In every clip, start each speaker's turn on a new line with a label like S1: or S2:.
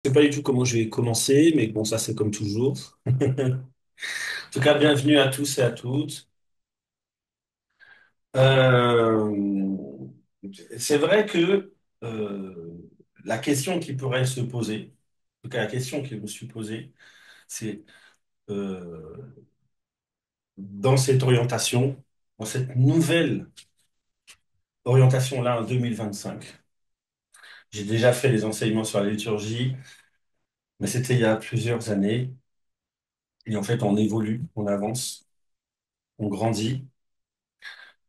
S1: Je sais pas du tout comment je vais commencer, mais bon, ça c'est comme toujours. En tout cas, bienvenue à tous et à toutes. Euh, c'est vrai que la question qui pourrait se poser, en tout cas la question que je me suis posée, c'est euh, dans cette orientation, dans cette nouvelle orientation-là en 2025. J'ai déjà fait des enseignements sur la liturgie, mais c'était il y a plusieurs années. Et en fait, on évolue, on avance, on grandit.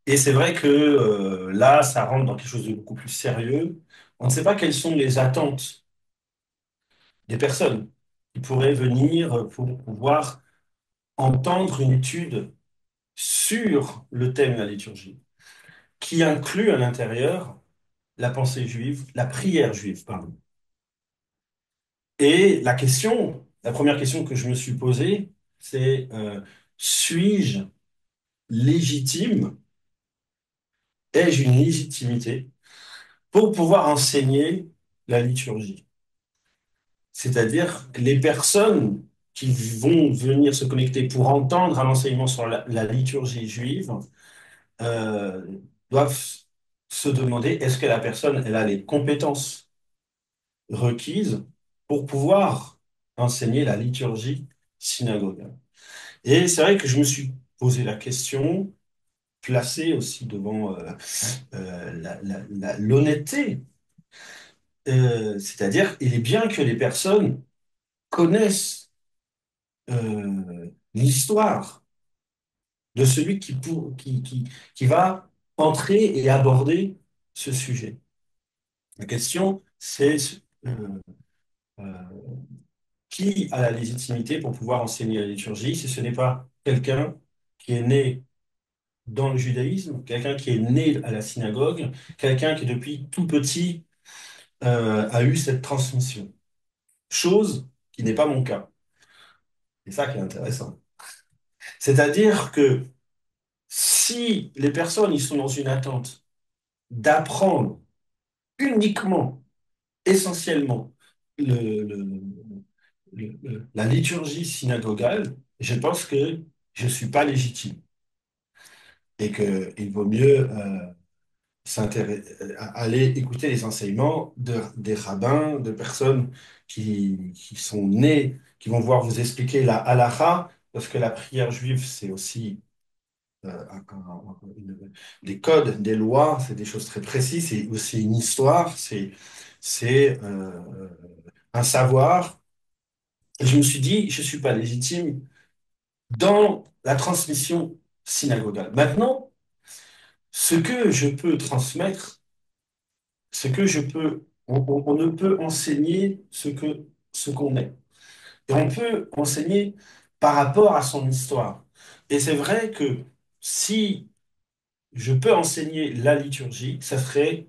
S1: Et c'est vrai que là, ça rentre dans quelque chose de beaucoup plus sérieux. On ne sait pas quelles sont les attentes des personnes qui pourraient venir pour pouvoir entendre une étude sur le thème de la liturgie, qui inclut à l'intérieur la pensée juive, la prière juive, pardon. Et la première question que je me suis posée, c'est suis-je légitime? Ai-je une légitimité pour pouvoir enseigner la liturgie? C'est-à-dire que les personnes qui vont venir se connecter pour entendre un enseignement sur la liturgie juive euh, doivent se demander est-ce que la personne elle a les compétences requises pour pouvoir enseigner la liturgie synagogale. Et c'est vrai que je me suis posé la question, placé aussi devant l'honnêteté. C'est-à-dire, il est bien que les personnes connaissent l'histoire de celui qui va entrer et aborder ce sujet. La question, c'est euh, euh, qui a la légitimité pour pouvoir enseigner la liturgie si ce n'est pas quelqu'un qui est né dans le judaïsme, quelqu'un qui est né à la synagogue, quelqu'un qui depuis tout petit a eu cette transmission. Chose qui n'est pas mon cas. C'est ça qui est intéressant. C'est-à-dire que si les personnes ils sont dans une attente d'apprendre uniquement, essentiellement, le- le- la liturgie synagogale, je pense que je ne suis pas légitime et qu'il vaut mieux aller écouter les enseignements des rabbins, de personnes qui sont nées, qui vont voir vous expliquer la halakha, parce que la prière juive, c'est aussi des codes, des lois, c'est des choses très précises, c'est aussi une histoire, c'est un savoir. Et je me suis dit, je ne suis pas légitime dans la transmission synagogale. Maintenant, ce que je peux transmettre, ce que je peux, on ne peut enseigner ce qu'on est. Et on peut enseigner par rapport à son histoire. Et c'est vrai que si je peux enseigner la liturgie, ça serait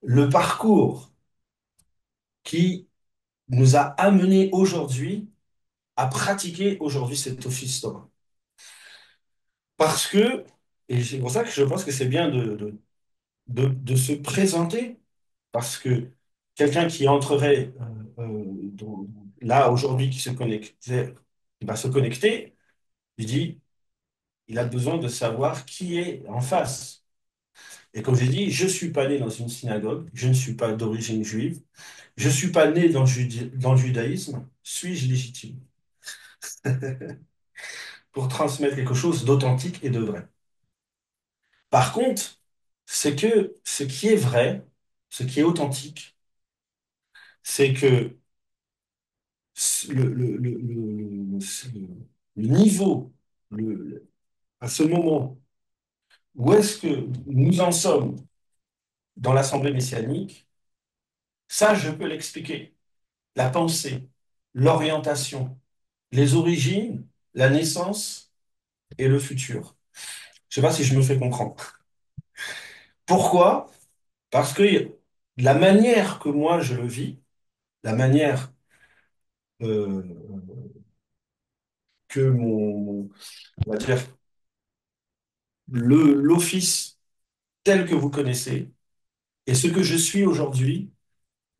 S1: le parcours qui nous a amenés aujourd'hui à pratiquer aujourd'hui cet office Torah. Parce que, et c'est pour ça que je pense que c'est bien de se présenter, parce que quelqu'un qui entrerait là aujourd'hui, qui se connecte, qui va se connecter, il dit, il a besoin de savoir qui est en face. Et comme j'ai dit, je ne suis pas né dans une synagogue, je ne suis pas d'origine juive, je ne suis pas né dans le judaïsme, suis-je légitime pour transmettre quelque chose d'authentique et de vrai? Par contre, c'est que ce qui est vrai, ce qui est authentique, c'est que le niveau, à ce moment, où est-ce que nous en sommes dans l'Assemblée messianique, ça, je peux l'expliquer. La pensée, l'orientation, les origines, la naissance et le futur. Je ne sais pas si je me fais comprendre. Pourquoi? Parce que la manière que moi je le vis, la manière euh, que on va dire, l'office tel que vous connaissez et ce que je suis aujourd'hui,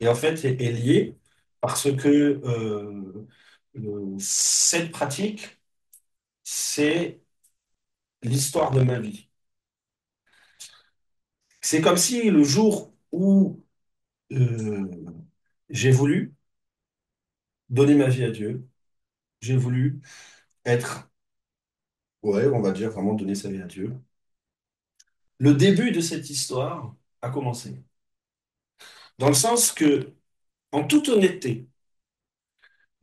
S1: et en fait est lié parce que cette pratique, c'est l'histoire de ma vie. C'est comme si le jour où euh, j'ai voulu donner ma vie à Dieu, j'ai voulu être, ouais, on va dire vraiment donner sa vie à Dieu, le début de cette histoire a commencé. Dans le sens que, en toute honnêteté,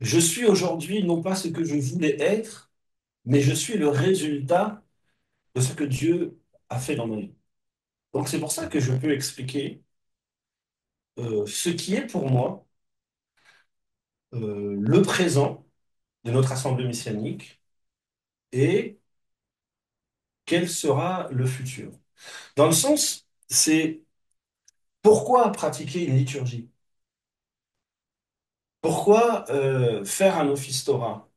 S1: je suis aujourd'hui non pas ce que je voulais être, mais je suis le résultat de ce que Dieu a fait dans ma vie. Donc c'est pour ça que je peux expliquer ce qui est pour moi le présent de notre assemblée messianique et quel sera le futur. Dans le sens, c'est pourquoi pratiquer une liturgie? Pourquoi faire un office Torah?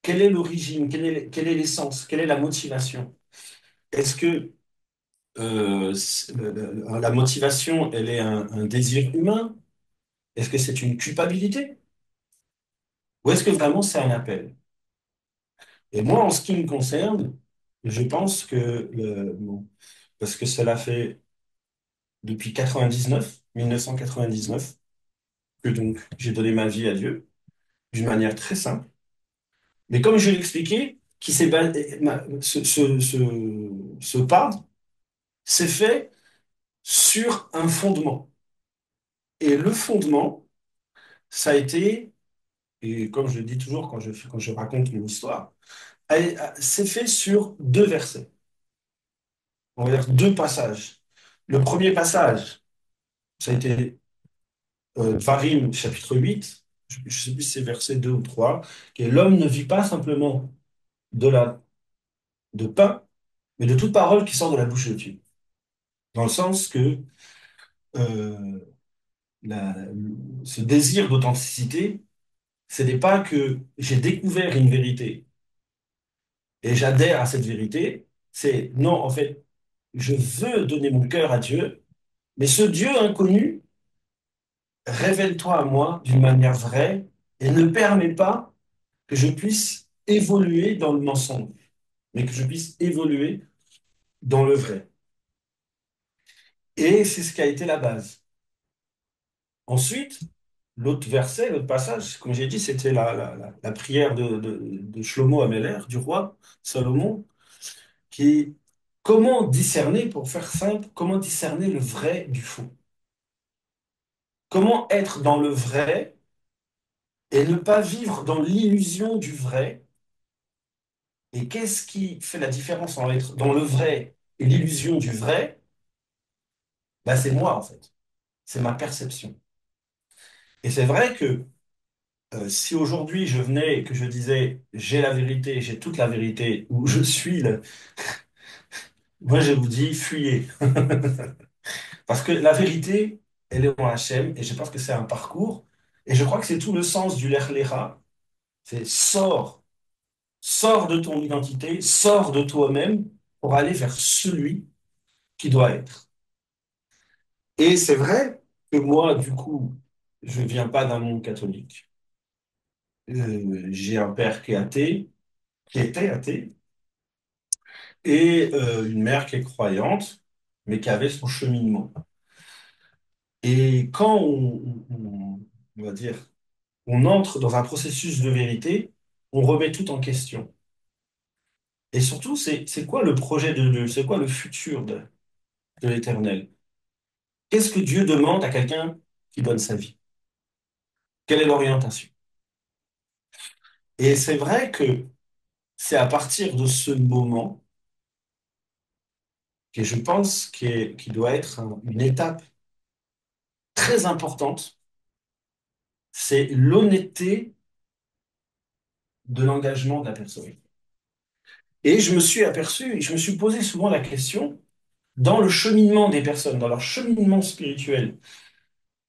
S1: Quelle est l'origine? Quelle est l'essence? Quelle est la motivation? Est-ce que la motivation, elle est un désir humain? Est-ce que c'est une culpabilité? Ou est-ce que vraiment c'est un appel? Et moi, en ce qui me concerne, je pense que, bon, parce que cela fait depuis 1999, que donc j'ai donné ma vie à Dieu d'une manière très simple. Mais comme je l'ai expliqué, ce pas s'est fait sur un fondement. Et le fondement, ça a été, et comme je le dis toujours quand je raconte mon histoire, c'est fait sur deux versets. On va dire deux passages. Le premier passage, ça a été Varim, chapitre 8. Je ne sais plus si c'est verset 2 ou 3, qui est l'homme ne vit pas simplement de de pain, mais de toute parole qui sort de la bouche de Dieu. Dans le sens que euh, la- ce désir d'authenticité, ce n'est pas que j'ai découvert une vérité et j'adhère à cette vérité, c'est non, en fait, je veux donner mon cœur à Dieu, mais ce Dieu inconnu, révèle-toi à moi d'une manière vraie et ne permets pas que je puisse évoluer dans le mensonge, mais que je puisse évoluer dans le vrai. Et c'est ce qui a été la base. Ensuite, l'autre verset, l'autre passage, comme j'ai dit, c'était la prière de Shlomo Améler, du roi Salomon, qui comment discerner, pour faire simple, comment discerner le vrai du faux? Comment être dans le vrai et ne pas vivre dans l'illusion du vrai? Et qu'est-ce qui fait la différence entre être dans le vrai et l'illusion du vrai? Ben, c'est moi, en fait. C'est ma perception. Et c'est vrai que si aujourd'hui je venais et que je disais j'ai la vérité, j'ai toute la vérité, ou je suis le... Moi, je vous dis fuyez. Parce que la vérité, elle est en Hachem, et je pense que c'est un parcours. Et je crois que c'est tout le sens du Lech Lecha. C'est sors, sors de ton identité, sors de toi-même pour aller vers celui qui doit être. Et c'est vrai que moi, du coup, je viens pas d'un monde catholique. J'ai un père qui est athée, qui était athée, et une mère qui est croyante, mais qui avait son cheminement. Et quand on va dire, on entre dans un processus de vérité, on remet tout en question. Et surtout, c'est quoi le projet de Dieu? C'est quoi le futur de l'Éternel? Qu'est-ce que Dieu demande à quelqu'un qui donne sa vie? Quelle est l'orientation? Et c'est vrai que c'est à partir de ce moment que je pense qu'il doit être une étape très importante, c'est l'honnêteté de l'engagement de la personne. Et je me suis aperçu, et je me suis posé souvent la question, dans le cheminement des personnes, dans leur cheminement spirituel,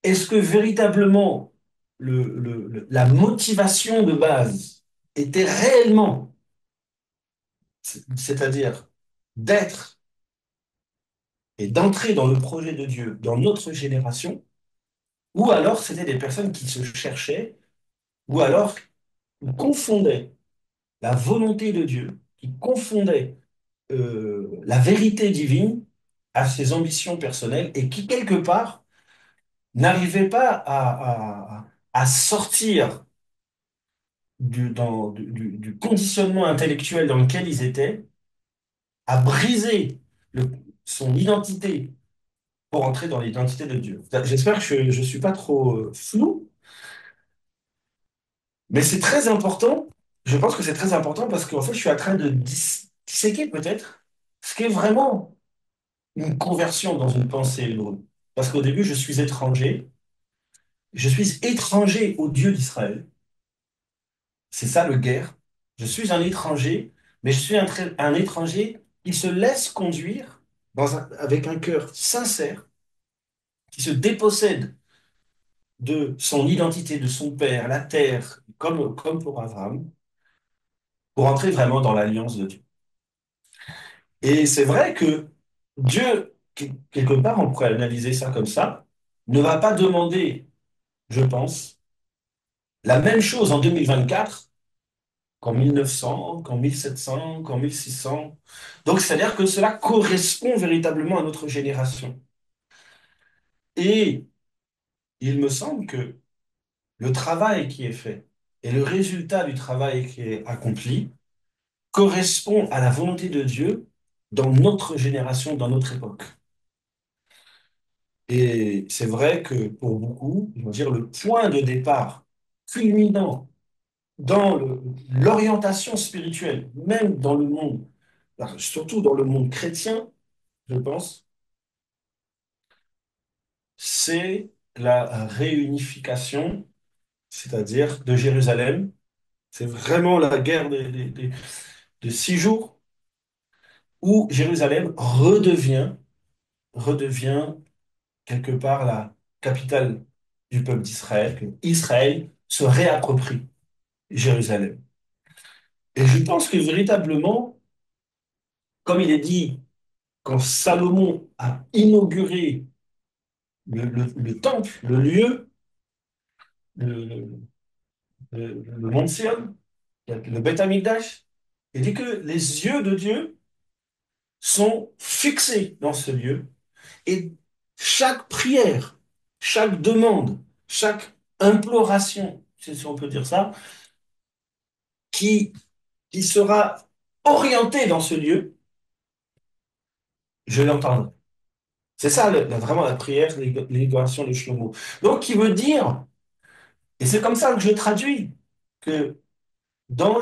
S1: est-ce que véritablement la motivation de base était réellement, c'est-à-dire d'être et d'entrer dans le projet de Dieu dans notre génération, ou alors c'était des personnes qui se cherchaient, ou alors qui confondaient la volonté de Dieu, qui confondaient la vérité divine à ses ambitions personnelles et qui, quelque part, n'arrivaient pas à sortir du conditionnement intellectuel dans lequel ils étaient, à briser le- son identité pour entrer dans l'identité de Dieu. J'espère que je ne suis pas trop flou, mais c'est très important. Je pense que c'est très important parce qu'en fait, je suis en train de disséquer peut-être ce qu'est vraiment une conversion dans une pensée hébreu. Parce qu'au début, je suis étranger au Dieu d'Israël. C'est ça le guerre. Je suis un étranger, mais je suis un étranger qui se laisse conduire avec un cœur sincère, qui se dépossède de son identité, de son père, la terre, comme pour Abraham, pour entrer vraiment dans l'alliance de Dieu. Et c'est vrai que Dieu, quelque part, on pourrait analyser ça comme ça, ne va pas demander, je pense, la même chose en 2024 qu'en 1900, qu'en 1700, qu'en 1600. Donc, c'est-à-dire que cela correspond véritablement à notre génération. Et il me semble que le travail qui est fait et le résultat du travail qui est accompli correspond à la volonté de Dieu dans notre génération, dans notre époque. Et c'est vrai que pour beaucoup, je veux dire, le point de départ culminant dans l'orientation spirituelle, même dans le monde, surtout dans le monde chrétien, je pense, c'est la réunification, c'est-à-dire de Jérusalem. C'est vraiment la guerre de 6 jours où Jérusalem redevient quelque part la capitale du peuple d'Israël, que Israël se réapproprie Jérusalem. Et je pense que véritablement, comme il est dit, quand Salomon a inauguré le temple, le lieu, le, le mont Sion, le Beth Amikdash, il dit que les yeux de Dieu sont fixés dans ce lieu et chaque prière, chaque demande, chaque imploration, si on peut dire ça, qui, qui sera orientée dans ce lieu, je l'entendrai. C'est ça vraiment la prière, l'élévation de Shlomo. Donc, qui veut dire, et c'est comme ça que je traduis, que dans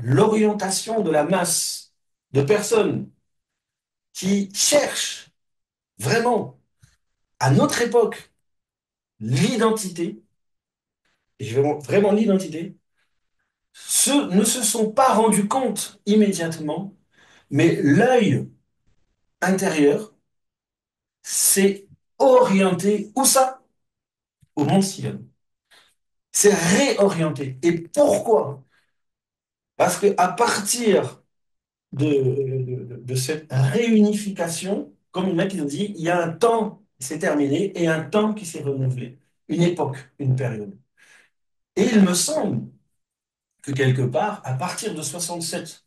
S1: l'orientation de la masse de personnes qui cherchent vraiment, à notre époque, l'identité, et vraiment l'identité, ne se sont pas rendus compte immédiatement, mais l'œil intérieur s'est orienté, où ça? Au Mont Sion. C'est réorienté. Et pourquoi? Parce qu'à partir de cette réunification, comme il m'a dit, il y a un temps qui s'est terminé et un temps qui s'est renouvelé. Une époque, une période. Et il me semble que quelque part, à partir de 67,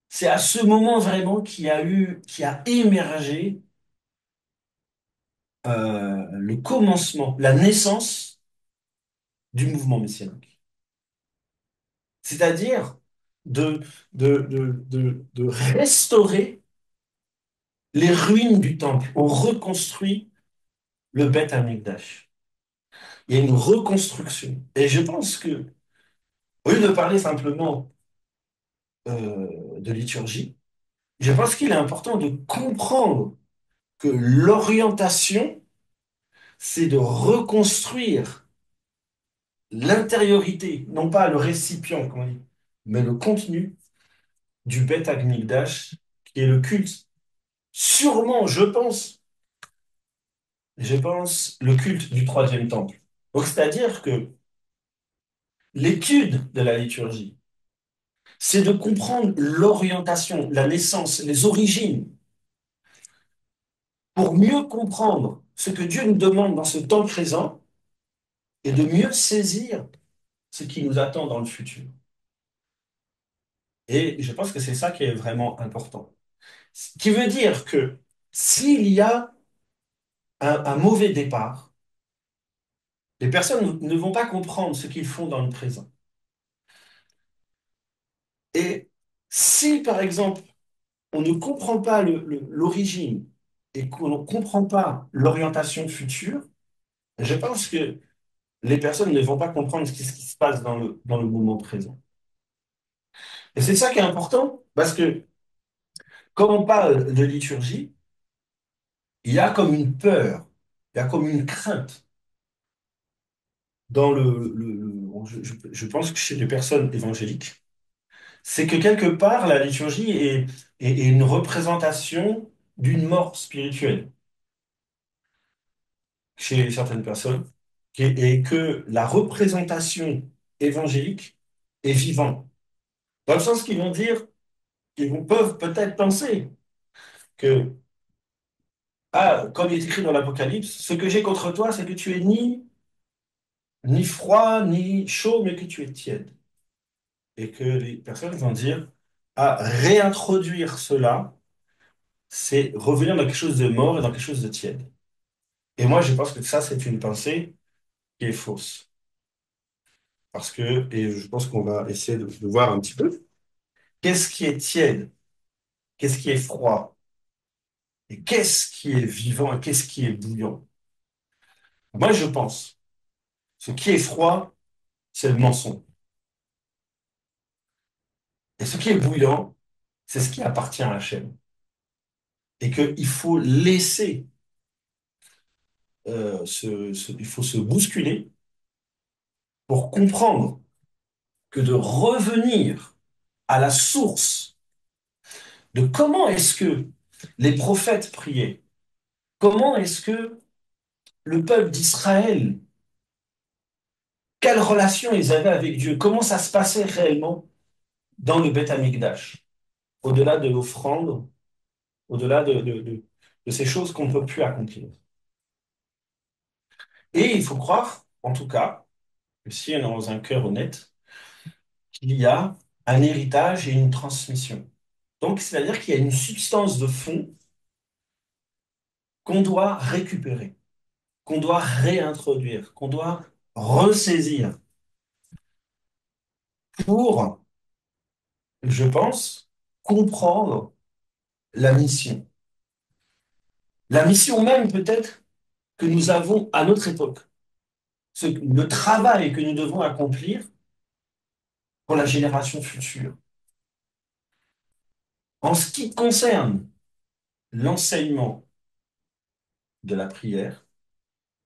S1: c'est à ce moment vraiment qui a émergé le commencement, la naissance du mouvement messianique. C'est-à-dire de, de restaurer les ruines du temple. On reconstruit le Beth Amikdash. Il y a une reconstruction. Et je pense que, au lieu de parler simplement de liturgie, je pense qu'il est important de comprendre que l'orientation, c'est de reconstruire l'intériorité, non pas le récipient, comme on dit, mais le contenu du Beth Amikdash, qui est le culte. Sûrement, je pense, le culte du troisième temple. Donc, c'est-à-dire que l'étude de la liturgie, c'est de comprendre l'orientation, la naissance, les origines, pour mieux comprendre ce que Dieu nous demande dans ce temps présent et de mieux saisir ce qui nous attend dans le futur. Et je pense que c'est ça qui est vraiment important. Ce qui veut dire que s'il y a un mauvais départ, les personnes ne vont pas comprendre ce qu'ils font dans le présent. Et si, par exemple, on ne comprend pas l'origine et qu'on ne comprend pas l'orientation future, je pense que les personnes ne vont pas comprendre ce qui se passe dans le moment présent. Et c'est ça qui est important, parce que quand on parle de liturgie, il y a comme une peur, il y a comme une crainte dans je pense que chez les personnes évangéliques, c'est que quelque part, la liturgie est une représentation d'une mort spirituelle chez certaines personnes, et que la représentation évangélique est vivante. Dans le sens qu'ils vont dire, peuvent peut-être penser que, ah, comme il est écrit dans l'Apocalypse, ce que j'ai contre toi, c'est que tu es ni froid, ni chaud, mais que tu es tiède. Et que les personnes vont dire, à réintroduire cela, c'est revenir dans quelque chose de mort et dans quelque chose de tiède. Et moi, je pense que ça, c'est une pensée qui est fausse. Parce que, et je pense qu'on va essayer de voir un petit peu, qu'est-ce qui est tiède, qu'est-ce qui est froid, et qu'est-ce qui est vivant et qu'est-ce qui est bouillant. Moi, je pense, ce qui est froid, c'est le mensonge. Et ce qui est bouillant, c'est ce qui appartient à Hachem. Et qu'il faut laisser, il faut se bousculer pour comprendre que de revenir à la source de comment est-ce que les prophètes priaient, comment est-ce que le peuple d'Israël, quelle relation ils avaient avec Dieu, comment ça se passait réellement dans le Beth Amikdash, au-delà de l'offrande, au-delà de ces choses qu'on ne peut plus accomplir. Et il faut croire, en tout cas, que si on est dans un cœur honnête, qu'il y a un héritage et une transmission. Donc, c'est-à-dire qu'il y a une substance de fond qu'on doit récupérer, qu'on doit réintroduire, qu'on doit ressaisir pour, je pense, comprendre la mission. La mission même peut-être que nous avons à notre époque, le travail que nous devons accomplir pour la génération future. En ce qui concerne l'enseignement de la prière,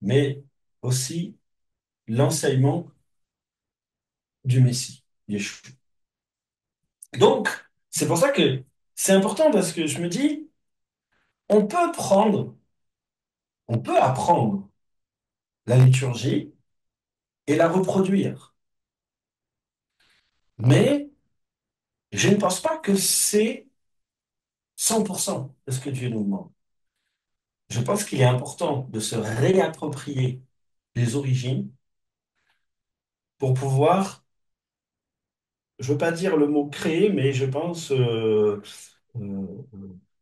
S1: mais aussi l'enseignement du Messie, Yeshua. Donc, c'est pour ça que c'est important parce que je me dis, on peut prendre, on peut apprendre la liturgie et la reproduire. Mais je ne pense pas que c'est 100% de ce que Dieu nous demande. Je pense qu'il est important de se réapproprier les origines pour pouvoir, je veux pas dire le mot créer, mais je pense euh,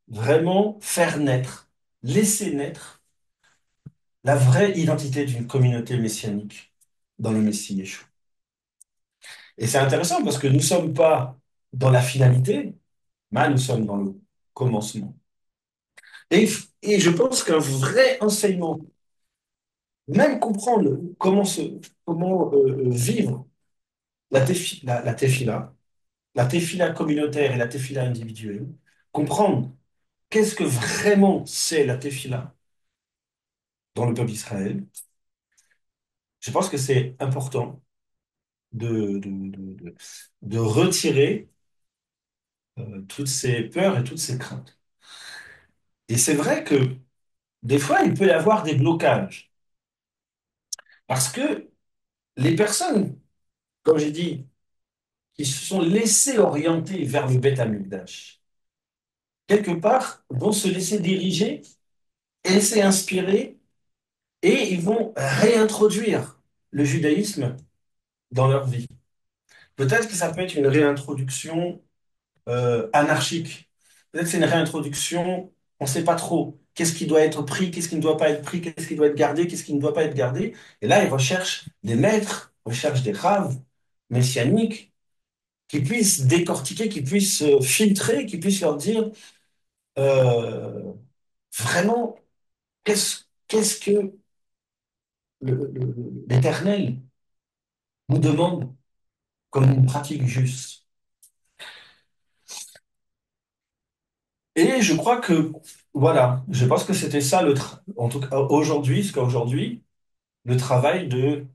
S1: vraiment faire naître, laisser naître la vraie identité d'une communauté messianique dans le Messie Yeshua. Et c'est intéressant parce que nous ne sommes pas dans la finalité, mais nous sommes dans le commencement. Et, et je pense qu'un vrai enseignement, même comprendre comment vivre la tefila, la tefila communautaire et la tefila individuelle, comprendre qu'est-ce que vraiment c'est la tefila dans le peuple d'Israël, je pense que c'est important de, de, de, de- de retirer toutes ces peurs et toutes ces craintes. Et c'est vrai que des fois, il peut y avoir des blocages. Parce que les personnes, comme j'ai dit, qui se sont laissées orienter vers le Beth Amikdash, quelque part, vont se laisser diriger et laisser inspirer et ils vont réintroduire le judaïsme dans leur vie. Peut-être que ça peut être une réintroduction anarchique. Peut-être que c'est une réintroduction, on ne sait pas trop. Qu'est-ce qui doit être pris, qu'est-ce qui ne doit pas être pris, qu'est-ce qui doit être gardé, qu'est-ce qui ne doit pas être gardé. Et là, ils recherchent des maîtres, recherchent des raves messianiques qui puissent décortiquer, qui puissent filtrer, qui puissent leur dire euh, vraiment qu'est-ce que l'Éternel nous demande comme une pratique juste. Et je crois que, voilà, je pense que c'était ça en tout cas aujourd'hui, jusqu'à aujourd'hui, le travail de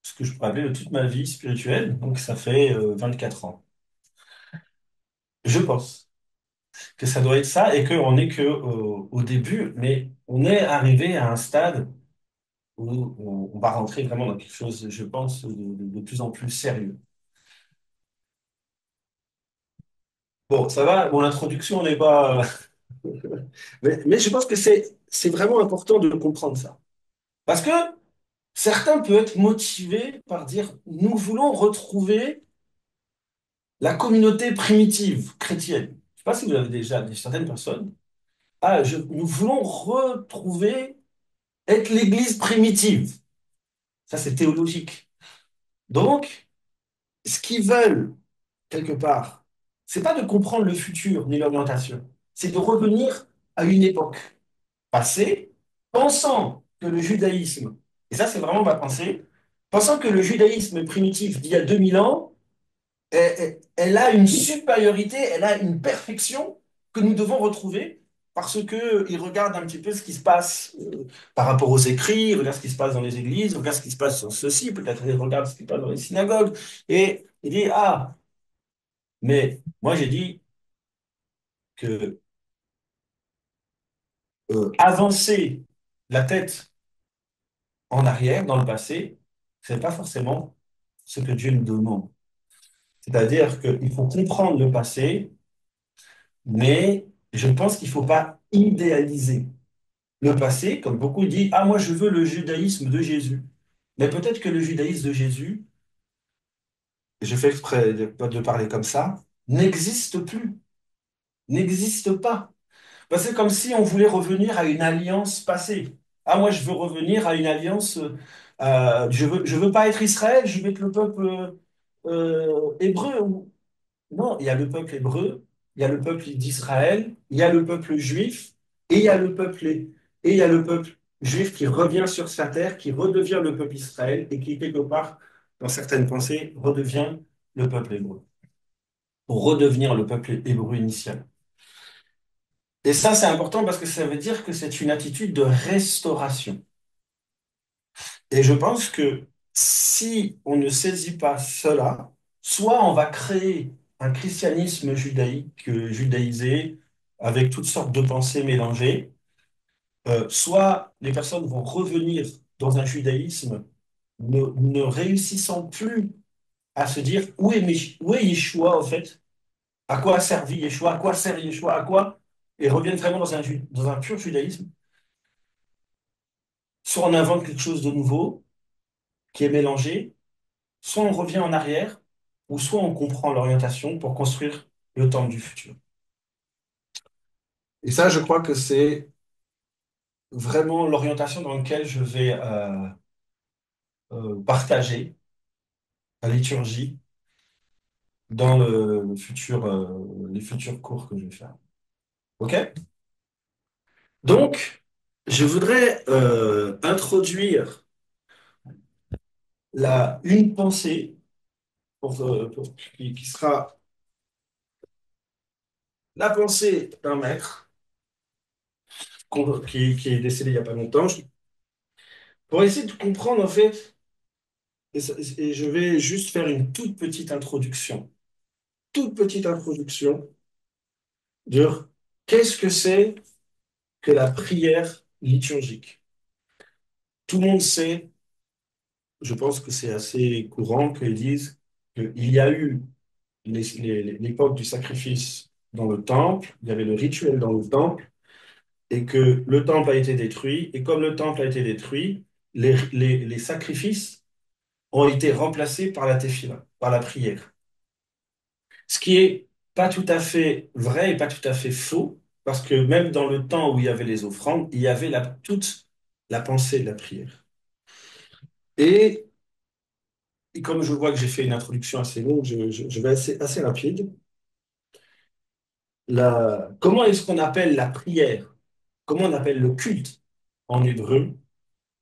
S1: ce que je pourrais appeler de toute ma vie spirituelle. Donc ça fait 24 ans. Je pense que ça doit être ça et qu'on n'est que au début, mais on est arrivé à un stade où on va rentrer vraiment dans quelque chose, je pense, de plus en plus sérieux. Bon, ça va, mon introduction n'est pas... mais je pense que c'est vraiment important de comprendre ça. Parce que certains peuvent être motivés par dire, nous voulons retrouver la communauté primitive chrétienne. Je ne sais pas si vous avez déjà dit certaines personnes. Ah, nous voulons retrouver, être l'Église primitive. Ça, c'est théologique. Donc, ce qu'ils veulent, quelque part, c'est pas de comprendre le futur ni l'orientation. C'est de revenir à une époque passée, pensant que le judaïsme, et ça, c'est vraiment ma pensée, pensant que le judaïsme primitif d'il y a 2000 ans elle a une supériorité, elle a une perfection que nous devons retrouver parce que il regarde un petit peu ce qui se passe par rapport aux écrits, il regarde ce qui se passe dans les églises, il regarde ce qui se passe sur ceci, peut-être il regarde ce qui se passe dans les synagogues, et il dit, ah, mais moi j'ai dit que avancer la tête en arrière, dans le passé, c'est pas forcément ce que Dieu nous demande. C'est-à-dire qu'il faut comprendre le passé, mais je pense qu'il ne faut pas idéaliser le passé, comme beaucoup disent, ah, moi je veux le judaïsme de Jésus. Mais peut-être que le judaïsme de Jésus, et je fais exprès de parler comme ça, n'existe plus, n'existe pas. Parce que c'est comme si on voulait revenir à une alliance passée. Ah, moi je veux revenir à une alliance, je veux pas être Israël, je veux être le peuple hébreu. Non, il y a le peuple hébreu, il y a le peuple d'Israël, il y a le peuple juif, et il y a et il y a le peuple juif qui revient sur sa terre, qui redevient le peuple Israël, et qui, quelque part, dans certaines pensées, redevient le peuple hébreu, pour redevenir le peuple hébreu initial. Et ça, c'est important parce que ça veut dire que c'est une attitude de restauration. Et je pense que si on ne saisit pas cela, soit on va créer un christianisme judaïque, judaïsé, avec toutes sortes de pensées mélangées, soit les personnes vont revenir dans un judaïsme ne réussissant plus à se dire où est Yeshua en fait, à quoi a servi Yeshua, à quoi sert Yeshua, à quoi, et reviennent vraiment dans un pur judaïsme, soit on invente quelque chose de nouveau qui est mélangé, soit on revient en arrière, ou soit on comprend l'orientation pour construire le temps du futur. Et ça, je crois que c'est vraiment l'orientation dans laquelle je vais partager la liturgie dans le futur, les futurs cours que je vais faire. OK? Donc, je voudrais introduire une pensée qui sera la pensée d'un maître qui est décédé il n'y a pas longtemps, pour essayer de comprendre en fait. Et je vais juste faire une toute petite introduction de qu'est-ce que c'est que la prière liturgique. Tout le monde sait, je pense que c'est assez courant qu'ils disent qu'il y a eu l'époque du sacrifice dans le temple, il y avait le rituel dans le temple, et que le temple a été détruit. Et comme le temple a été détruit, les sacrifices ont été remplacés par la tefila, par la prière. Ce qui est pas tout à fait vrai et pas tout à fait faux, parce que même dans le temps où il y avait les offrandes, il y avait toute la pensée de la prière. Et, et comme je vois que j'ai fait une introduction assez longue, je vais assez rapide. Comment est-ce qu'on appelle la prière? Comment on appelle le culte en hébreu?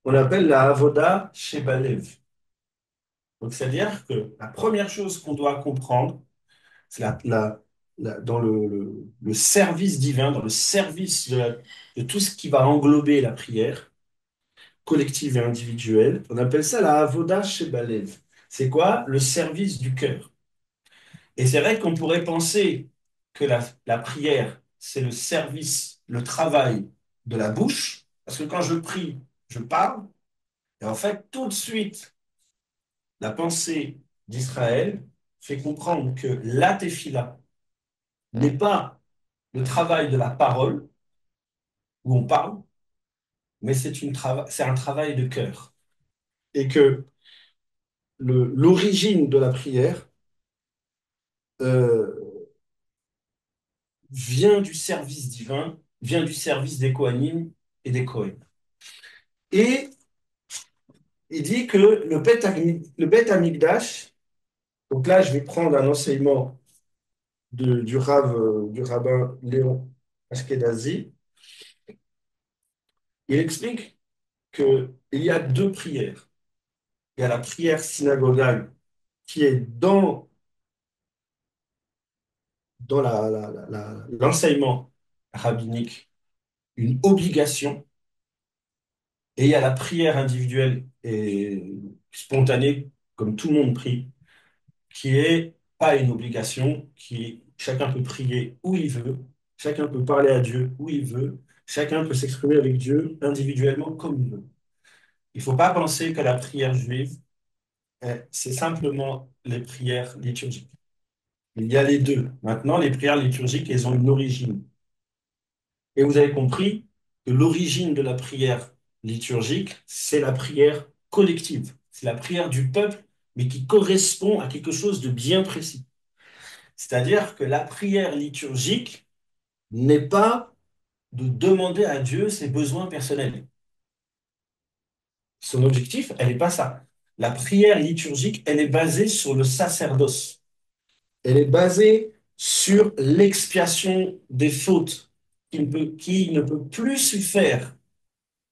S1: On appelle la avoda shebalev. Donc, c'est-à-dire que la première chose qu'on doit comprendre, c'est dans le service divin, dans le service de tout ce qui va englober la prière, collective et individuelle, on appelle ça la avoda shebalev. C'est quoi? Le service du cœur. Et c'est vrai qu'on pourrait penser que la prière, c'est le service, le travail de la bouche, parce que quand je prie, je parle, et en fait, tout de suite, la pensée d'Israël fait comprendre que la tefila n'est pas le travail de la parole, où on parle, mais c'est un travail de cœur. Et que l'origine de la prière euh, vient du service divin, vient du service des Kohanim et des Kohen. Et il dit que le Beth Amikdash, donc là je vais prendre un enseignement du rabbin Léon Ashkenazi, il explique qu'il y a deux prières. Il y a la prière synagogale qui est dans l'enseignement rabbinique une obligation, et il y a la prière individuelle et spontanée, comme tout le monde prie, qui est pas une obligation, chacun peut prier où il veut, chacun peut parler à Dieu où il veut, chacun peut s'exprimer avec Dieu individuellement comme il veut. Il ne faut pas penser que la prière juive, c'est simplement les prières liturgiques. Il y a les deux. Maintenant, les prières liturgiques, elles ont une origine. Et vous avez compris que l'origine de la prière liturgique, c'est la prière collective. C'est la prière du peuple, mais qui correspond à quelque chose de bien précis. C'est-à-dire que la prière liturgique n'est pas de demander à Dieu ses besoins personnels. Son objectif, elle n'est pas ça. La prière liturgique, elle est basée sur le sacerdoce. Elle est basée sur l'expiation des fautes qui ne peut plus se faire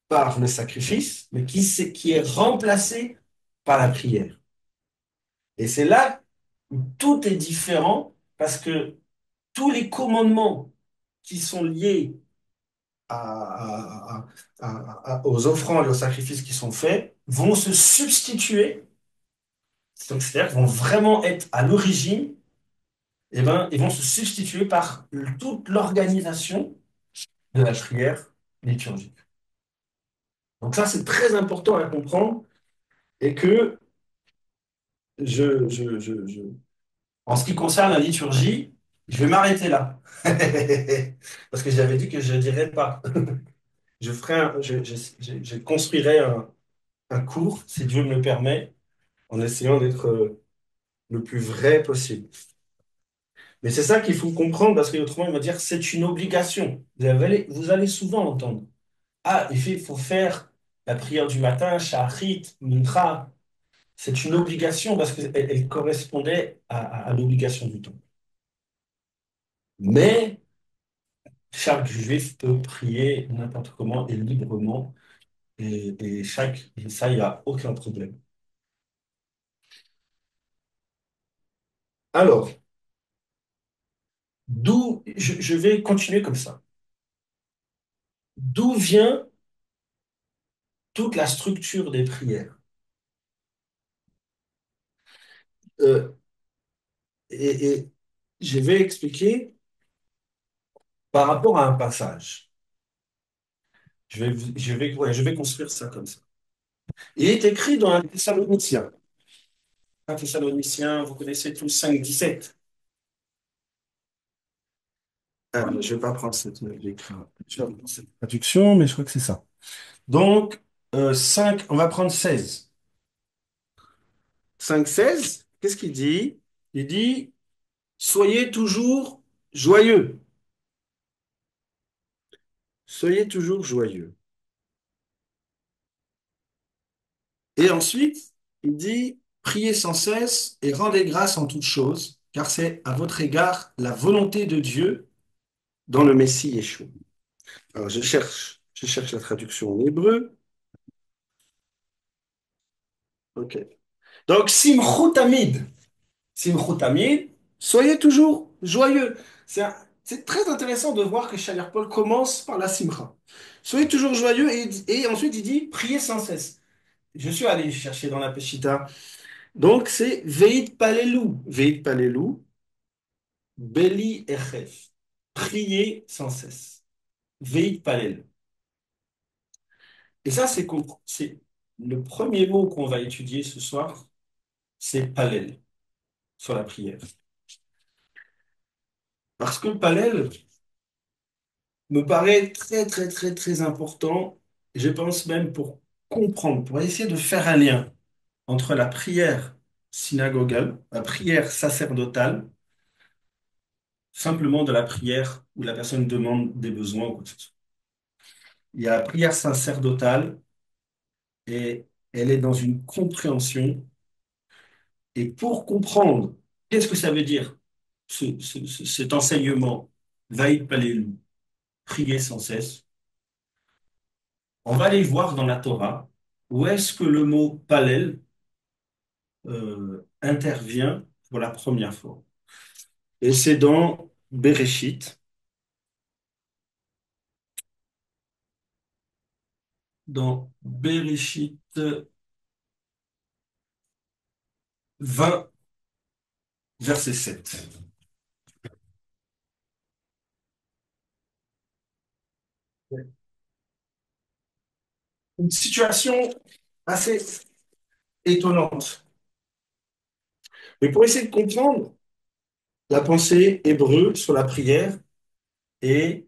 S1: par le sacrifice, mais qui est remplacé par la prière. Et c'est là où tout est différent parce que tous les commandements qui sont liés à- aux offrandes et aux sacrifices qui sont faits vont se substituer, donc c'est-à-dire qu'ils vont vraiment être à l'origine, et ben, ils vont se substituer par toute l'organisation de la prière liturgique. Donc ça, c'est très important à comprendre et que en ce qui concerne la liturgie, je vais m'arrêter là. Parce que j'avais dit que je ne dirais pas. Je construirai un cours, si Dieu me le permet, en essayant d'être le plus vrai possible. Mais c'est ça qu'il faut comprendre, parce qu'autrement, il va dire c'est une obligation. Vous allez souvent entendre. Ah, il faut faire la prière du matin, Shachrit, Mincha. C'est une obligation parce elle correspondait à l'obligation du temps. Mais chaque juif peut prier n'importe comment et librement, et ça, il n'y a aucun problème. Alors, je vais continuer comme ça. D'où vient toute la structure des prières? Euh, et je vais expliquer par rapport à un passage. Ouais, je vais construire ça comme ça. Il est écrit dans un Thessalonicien. Un Thessalonicien, vous connaissez tous 5:17. Je vais pas prendre je vais prendre cette traduction, mais je crois que c'est ça. Donc, 5, on va prendre 16. 5, 16, qu'est-ce qu'il dit? Il dit, soyez toujours joyeux. Soyez toujours joyeux. Et ensuite, il dit, priez sans cesse et rendez grâce en toutes choses, car c'est à votre égard la volonté de Dieu dans le Messie Yeshua. Alors, je cherche la traduction en hébreu. Ok. Donc, Simchut Tamid. Simchut Tamid, soyez toujours joyeux. C'est très intéressant de voir que Shaliar Paul commence par la Simcha. Soyez toujours joyeux et ensuite il dit priez sans cesse. Je suis allé chercher dans la Peshitta. Donc c'est Veit Palelu. Veit Palelu, Beli Echef. Priez sans cesse. Veit Palelu. Et ça, c'est le premier mot qu'on va étudier ce soir, c'est Palel, sur la prière. Parce que Palel, me paraît très, très, très, très important. Je pense même pour comprendre, pour essayer de faire un lien entre la prière synagogale, la prière sacerdotale, simplement de la prière où la personne demande des besoins ou quoi que ce soit. Il y a la prière sacerdotale et elle est dans une compréhension. Et pour comprendre qu'est-ce que ça veut dire, cet enseignement, Vaïd Palelu, prier sans cesse, on va aller voir dans la Torah où est-ce que le mot Palel intervient pour la première fois. Et c'est dans Bereshit, dans Bereshit 20, verset 7. Une situation assez étonnante. Mais pour essayer de comprendre la pensée hébreu sur la prière et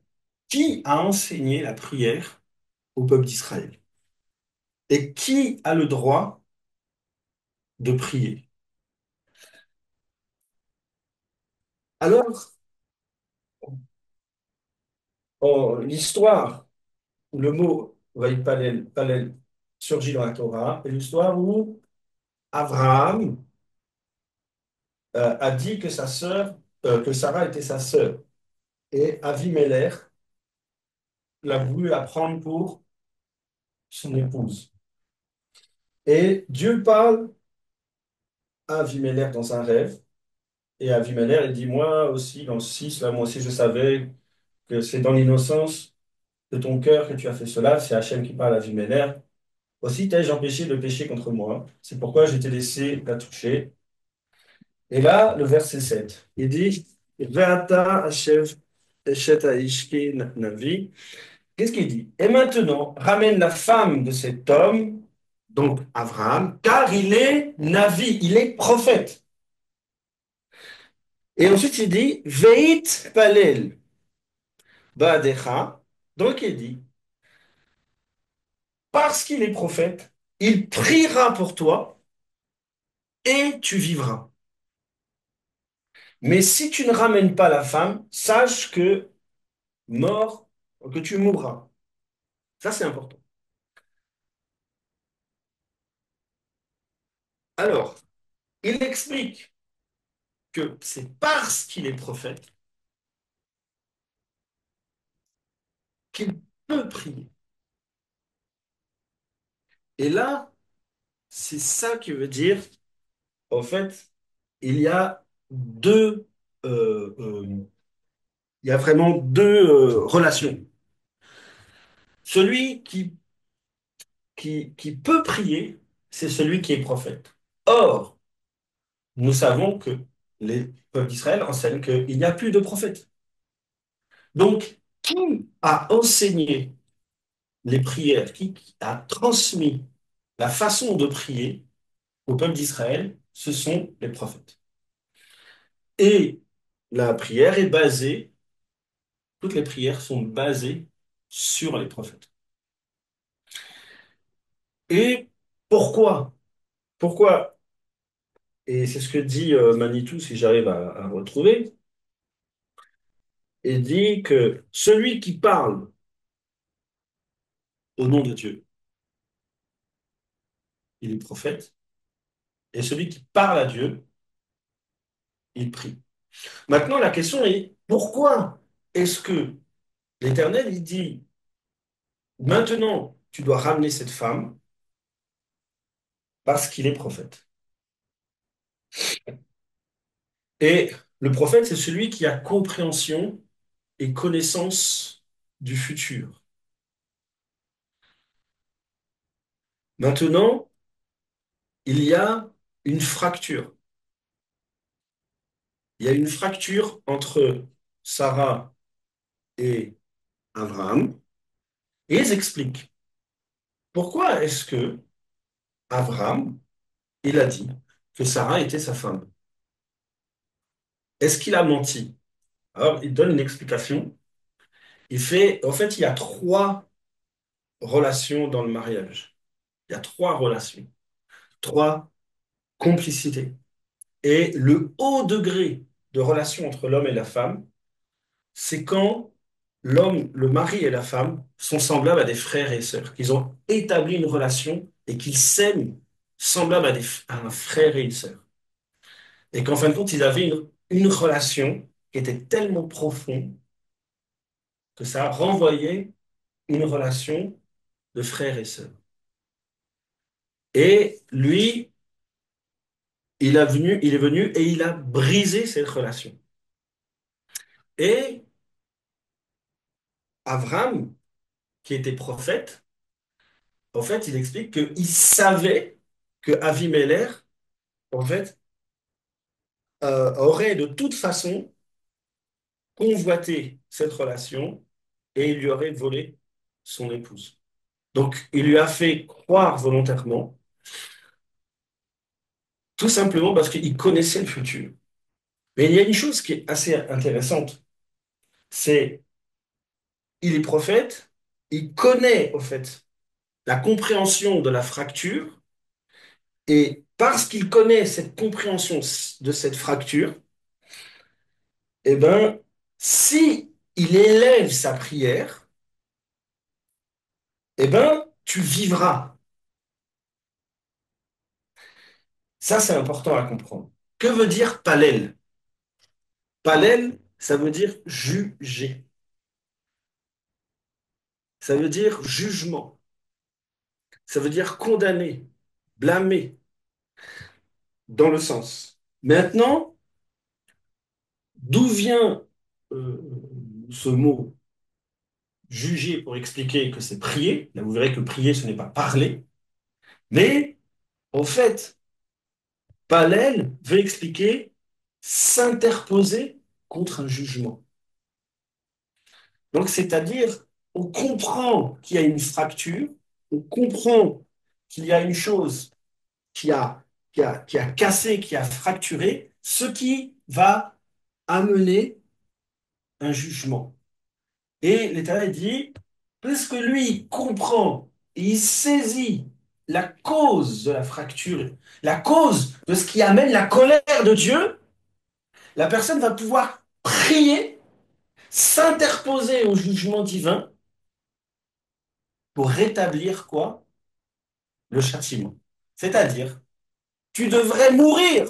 S1: qui a enseigné la prière au peuple d'Israël et qui a le droit de prier. Alors, l'histoire où le mot Vaïpalel, Palel surgit dans la Torah, est l'histoire où Abraham a dit que sa sœur, que Sarah était sa sœur, et Avimelech l'a voulu apprendre pour son épouse. Et Dieu parle à Avimelech dans un rêve, et Avimelech il dit, moi aussi, dans le 6 là, moi aussi je savais que c'est dans l'innocence de ton cœur que tu as fait cela, c'est Hachem qui parle à Avimelech. Aussi t'ai-je empêché de pécher contre moi, c'est pourquoi je t'ai laissé la toucher. Et là, le verset 7, il dit, Ve'ata Hashev eshet ha'ishki navi. Qu'est-ce qu'il dit? Et maintenant, ramène la femme de cet homme, donc Abraham, car il est navi, il est prophète. Et ensuite, il dit, Veit palel ba'adecha. Donc, il dit, parce qu'il est prophète, il priera pour toi et tu vivras. Mais si tu ne ramènes pas la femme, sache que mort, que tu mourras. Ça, c'est important. Alors, il explique que c'est parce qu'il est prophète qu'il peut prier. Et là, c'est ça qui veut dire, en fait, il y a deux, il y a vraiment deux relations. Celui qui peut prier, c'est celui qui est prophète. Or, nous savons que les peuples d'Israël enseignent qu'il n'y a plus de prophète. Donc, qui a enseigné les prières, qui a transmis la façon de prier au peuple d'Israël, ce sont les prophètes. Et la prière est basée toutes les prières sont basées sur les prophètes. Et pourquoi? Pourquoi? Et c'est ce que dit Manitou, si j'arrive à retrouver. Il dit que celui qui parle au nom de Dieu, il est prophète, et celui qui parle à Dieu, il prie. Maintenant, la question est, pourquoi est-ce que l'Éternel, il dit, maintenant, tu dois ramener cette femme parce qu'il est prophète. Et le prophète, c'est celui qui a compréhension et connaissance du futur. Maintenant, il y a une fracture. Il y a une fracture entre Sarah et Abraham. Et ils expliquent pourquoi est-ce que Abraham, il a dit que Sarah était sa femme. Est-ce qu'il a menti? Alors, il donne une explication. Il fait, en fait, il y a trois relations dans le mariage. Il y a trois relations, trois complicités. Et le haut degré de relation entre l'homme et la femme, c'est quand l'homme, le mari et la femme sont semblables à des frères et sœurs, qu'ils ont établi une relation et qu'ils s'aiment semblables à un frère et une sœur. Et qu'en fin de compte, ils avaient une relation qui était tellement profonde que ça renvoyait une relation de frère et sœur. Et lui, il est venu et il a brisé cette relation. Et Avram, qui était prophète, en fait, il explique qu'il savait que Avimelech, en fait, aurait de toute façon convoité cette relation et il lui aurait volé son épouse. Donc, il lui a fait croire volontairement, tout simplement parce qu'il connaissait le futur. Mais il y a une chose qui est assez intéressante, c'est il est prophète, il connaît, au fait, la compréhension de la fracture, et parce qu'il connaît cette compréhension de cette fracture, eh ben, si il élève sa prière, eh ben, tu vivras. Ça, c'est important à comprendre. Que veut dire palel? Palel, ça veut dire juger. Ça veut dire jugement. Ça veut dire condamner, blâmer, dans le sens. Maintenant, d'où vient euh, ce mot juger pour expliquer que c'est prier? Là, vous verrez que prier, ce n'est pas parler. Mais, en fait, palel veut expliquer s'interposer contre un jugement. Donc, c'est-à-dire, on comprend qu'il y a une fracture, on comprend qu'il y a une chose qui a cassé, qui a fracturé, ce qui va amener un jugement. Et l'Éternel dit, puisque lui il comprend, et il saisit la cause de la fracture, la cause de ce qui amène la colère de Dieu, la personne va pouvoir prier, s'interposer au jugement divin pour rétablir quoi? Le châtiment. C'est-à-dire, tu devrais mourir,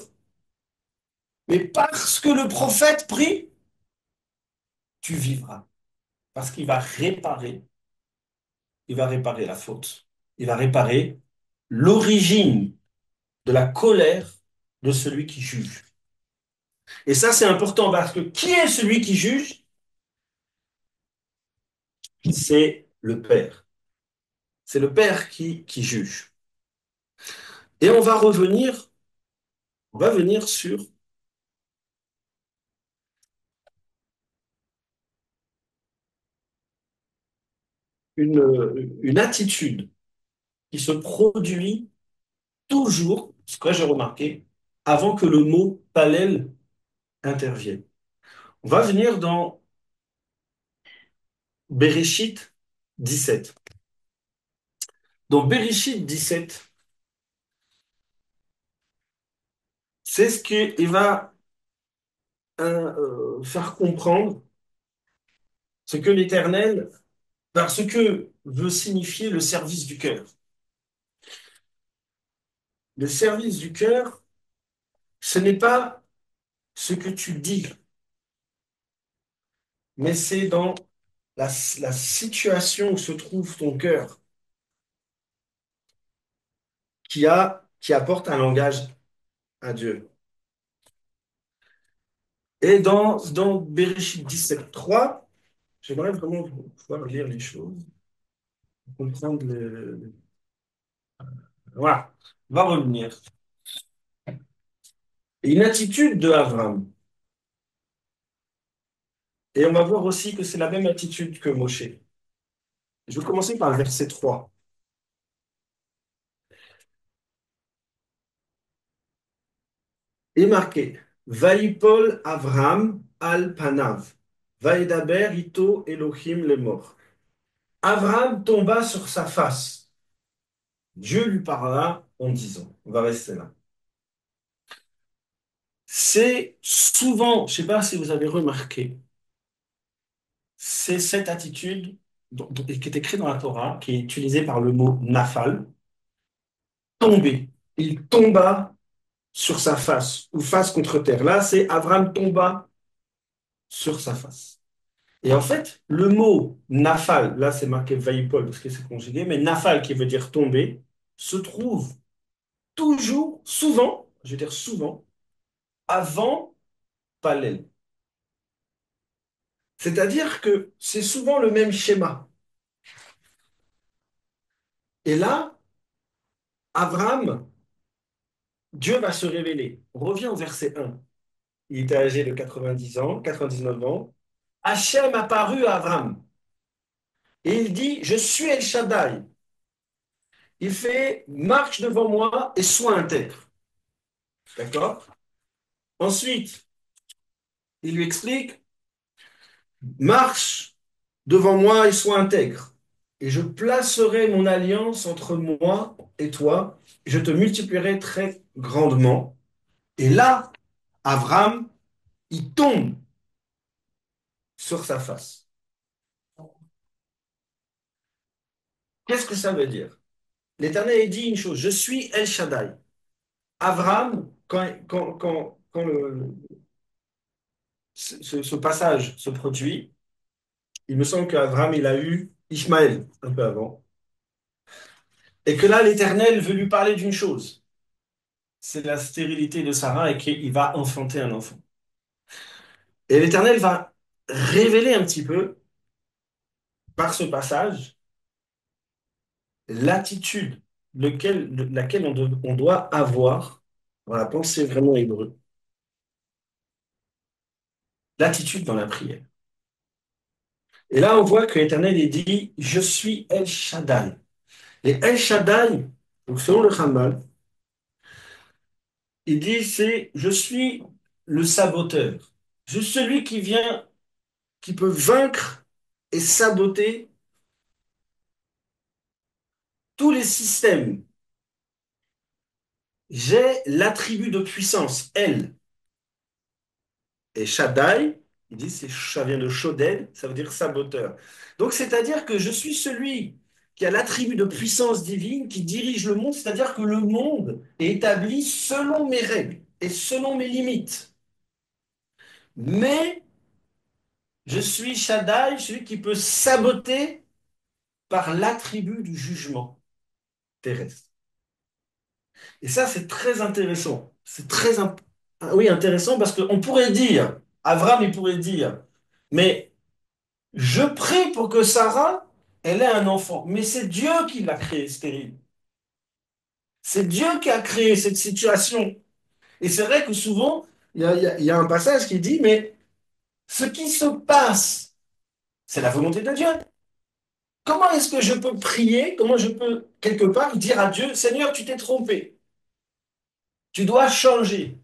S1: mais parce que le prophète prie, tu vivras. Parce qu'il va réparer, il va réparer la faute. Il va réparer l'origine de la colère de celui qui juge. Et ça, c'est important parce que qui est celui qui juge? C'est le Père. C'est le Père qui juge. Et on va venir sur une attitude qui se produit toujours, ce que j'ai remarqué, avant que le mot parallèle intervienne. On va venir dans Bereshit 17. Donc Bereshit 17, c'est ce qu'il va faire comprendre ce que l'Éternel, ce que veut signifier le service du cœur. Le service du cœur, ce n'est pas ce que tu dis, mais c'est dans la situation où se trouve ton cœur qui apporte un langage à Dieu. Et dans Bereshit 17.3, j'aimerais vraiment pouvoir lire les choses, comprendre Voilà, on va revenir. Et une attitude de Avram. Et on va voir aussi que c'est la même attitude que Moshe. Je vais commencer par le verset 3. Et marqué, Vaïpol Avram al Panav, Vaïdaber ito Elohim le mort. Avram tomba sur sa face. Dieu lui parla en disant, on va rester là. C'est souvent, je ne sais pas si vous avez remarqué, c'est cette attitude qui est écrite dans la Torah, qui est utilisée par le mot nafal, tomber. Il tomba sur sa face, ou face contre terre. Là, c'est Avram tomba sur sa face. Et en fait, le mot nafal, là c'est marqué vaïpol parce que c'est conjugué, mais nafal qui veut dire tomber, se trouve toujours, souvent, je veux dire souvent, avant palel. C'est-à-dire que c'est souvent le même schéma. Et là, Avram, Dieu va se révéler. On revient au verset 1. Il était âgé de 90 ans, 99 ans. Hachem apparut à Avram. Et il dit, je suis El Shaddai. Il fait, marche devant moi et sois intègre. D'accord? Ensuite, il lui explique, marche devant moi et sois intègre. Et je placerai mon alliance entre moi et toi. Je te multiplierai très grandement. Et là, Avram, il tombe sur sa face. Qu'est-ce que ça veut dire? L'Éternel dit une chose, je suis El Shaddai. Avram, quand ce passage se produit, il me semble qu'Avram, il a eu Ishmaël un peu avant. Et que là, l'Éternel veut lui parler d'une chose. C'est la stérilité de Sarah et qu'il va enfanter un enfant. Et l'Éternel va révéler un petit peu, par ce passage, l'attitude laquelle on doit avoir dans la pensée vraiment hébreu. L'attitude dans la prière. Et là, on voit que l'Éternel il dit, je suis El Shaddai. Et El Shaddai, donc selon le Rambam, il dit, c'est, je suis le saboteur. Je suis celui qui vient, qui peut vaincre et saboter tous les systèmes. J'ai l'attribut de puissance, El. Et Shaddai, il dit, ça vient de Shoded, ça veut dire saboteur. Donc, c'est-à-dire que je suis celui qui a l'attribut de puissance divine, qui dirige le monde, c'est-à-dire que le monde est établi selon mes règles et selon mes limites. Mais je suis Shaddai, celui qui peut saboter par l'attribut du jugement terrestre. Et ça, c'est très intéressant. C'est oui, intéressant parce qu'on pourrait dire, Avram, il pourrait dire, mais je prie pour que Sarah, elle ait un enfant. Mais c'est Dieu qui l'a créé stérile. C'est Dieu qui a créé cette situation. Et c'est vrai que souvent, il y a un passage qui dit, mais ce qui se passe, c'est la volonté de Dieu. Comment est-ce que je peux prier? Comment je peux, quelque part, dire à Dieu, Seigneur, tu t'es trompé. Tu dois changer.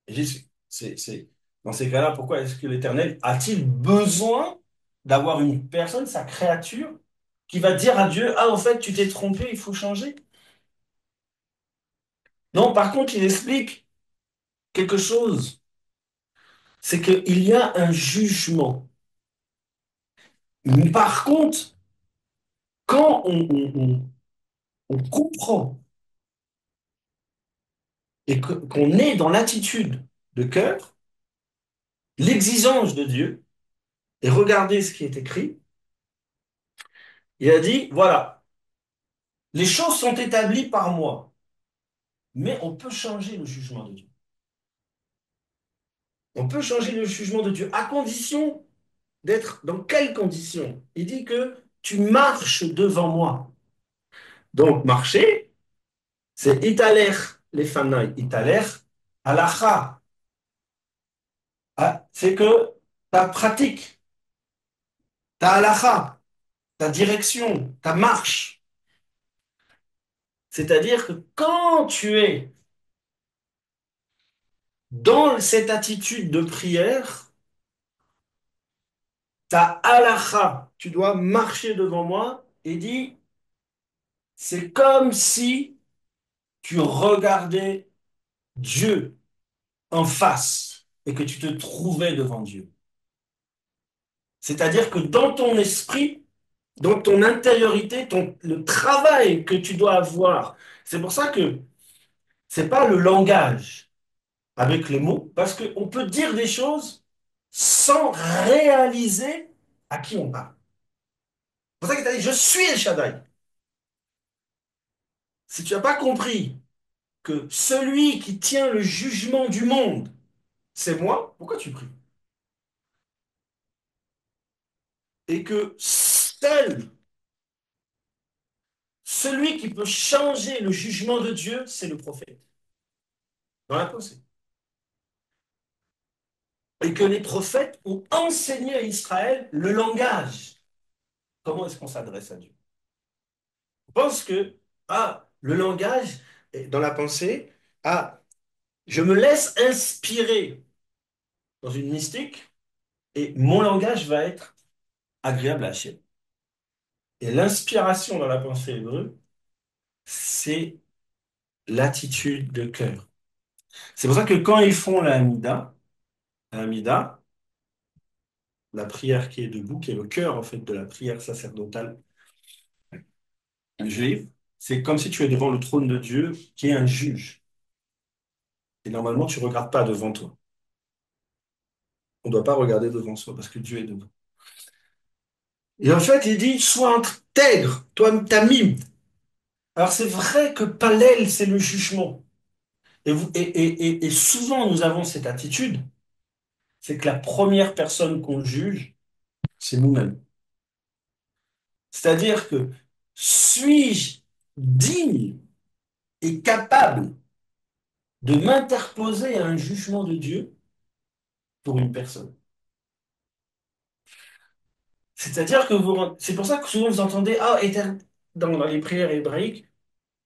S1: Et j'y suis. Dans ces cas-là, pourquoi est-ce que l'Éternel a-t-il besoin d'avoir une personne, sa créature, qui va dire à Dieu, ah, en fait, tu t'es trompé, il faut changer? Non, par contre, il explique quelque chose, c'est qu'il y a un jugement. Mais par contre, quand on comprend et qu'on est dans l'attitude de cœur, l'exigence de Dieu, et regardez ce qui est écrit, il a dit, voilà, les choses sont établies par moi, mais on peut changer le jugement de Dieu. On peut changer le jugement de Dieu à condition d'être dans quelles conditions? Il dit que tu marches devant moi. Donc, marcher, c'est italer les fanaï, italer alacha. Ah, c'est que ta pratique, ta halacha, ta direction, ta marche. C'est-à-dire que quand tu es dans cette attitude de prière, ta halacha, tu dois marcher devant moi et dit, c'est comme si tu regardais Dieu en face et que tu te trouvais devant Dieu. C'est-à-dire que dans ton esprit, dans ton intériorité, le travail que tu dois avoir, c'est pour ça que c'est pas le langage avec les mots, parce qu'on peut dire des choses sans réaliser à qui on parle. C'est pour ça qu'il t'a dit, je suis El Shaddai. Si tu n'as pas compris que celui qui tient le jugement du monde, c'est moi, pourquoi tu pries? Et que seul celui qui peut changer le jugement de Dieu, c'est le prophète. Dans la pensée. Et que les prophètes ont enseigné à Israël le langage. Comment est-ce qu'on s'adresse à Dieu? Je pense que, le langage, dans la pensée, je me laisse inspirer dans une mystique et mon langage va être agréable à Hachem. Et l'inspiration dans la pensée hébreu, c'est l'attitude de cœur. C'est pour ça que quand ils font la Hamida, la prière qui est debout, qui est le cœur en fait de la prière sacerdotale juive, c'est comme si tu es devant le trône de Dieu qui est un juge. Et normalement, tu ne regardes pas devant toi. On ne doit pas regarder devant soi parce que Dieu est devant. Et en fait, il dit, sois intègre, toi, tamim. Alors c'est vrai que Palel, c'est le jugement. Et souvent, nous avons cette attitude, c'est que la première personne qu'on juge, c'est nous-mêmes. C'est-à-dire que suis-je digne et capable de m'interposer à un jugement de Dieu pour une personne? C'est-à-dire que c'est pour ça que souvent vous entendez, dans les prières hébraïques,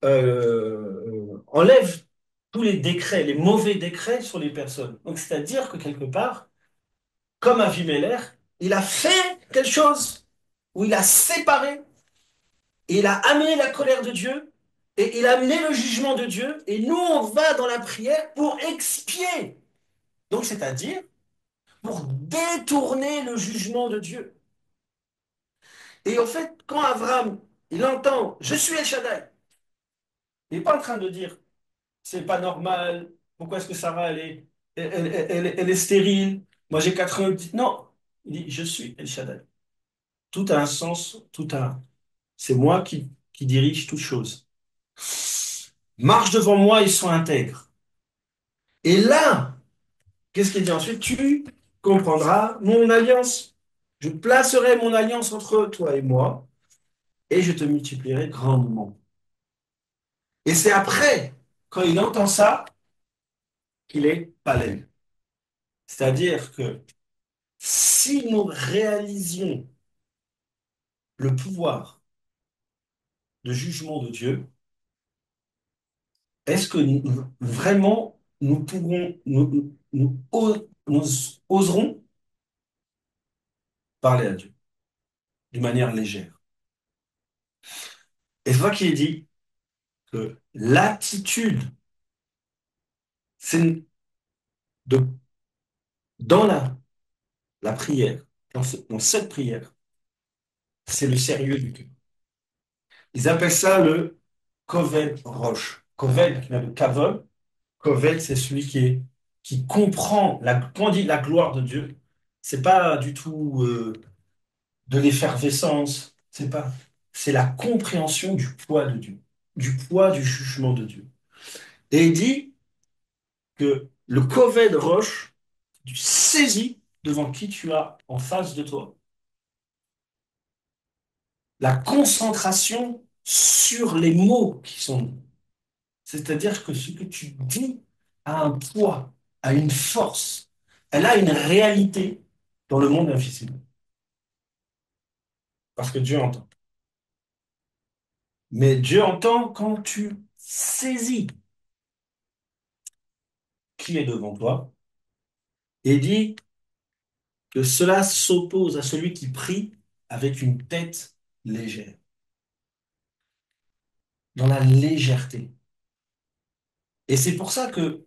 S1: enlève tous les décrets, les mauvais décrets sur les personnes. Donc, c'est-à-dire que quelque part, comme Avimelech, il a fait quelque chose où il a séparé et il a amené la colère de Dieu et il a amené le jugement de Dieu. Et nous, on va dans la prière pour expier. Donc, c'est-à-dire pour détourner le jugement de Dieu. Et en fait, quand Avram, il entend, je suis El Shaddai, il n'est pas en train de dire, c'est pas normal. Pourquoi est-ce que Sarah, elle est stérile? Moi, j'ai 90. Non. Il dit, je suis El Shaddai. Tout a un sens, c'est moi qui dirige toute chose. Marche devant moi et sois intègre. Et là, qu'est-ce qu'il dit ensuite? Tu comprendras mon alliance. Je placerai mon alliance entre toi et moi et je te multiplierai grandement. Et c'est après, quand il entend ça, qu'il est palais. C'est-à-dire que si nous réalisions le pouvoir de jugement de Dieu, est-ce que vraiment nous pourrons, nous oserons parler à Dieu d'une manière légère. Et c'est vrai qu'il est dit que l'attitude, c'est de, dans la prière, dans cette prière, c'est le sérieux du cœur. Ils appellent ça le Kovel Roche. Kovel, qui vient de Kavod. Kovel, c'est celui qui comprend quand on dit la gloire de Dieu, c'est pas du tout de l'effervescence, c'est la compréhension du poids de Dieu, du poids du jugement de Dieu. Et il dit que le Kovel Roche, tu saisis devant qui tu as en face de toi, la concentration sur les mots qui sont. C'est-à-dire que ce que tu dis a un poids, a une force, elle a une réalité dans le monde invisible. Parce que Dieu entend. Mais Dieu entend quand tu saisis qui est devant toi et dit que cela s'oppose à celui qui prie avec une tête légère, dans la légèreté. Et c'est pour ça que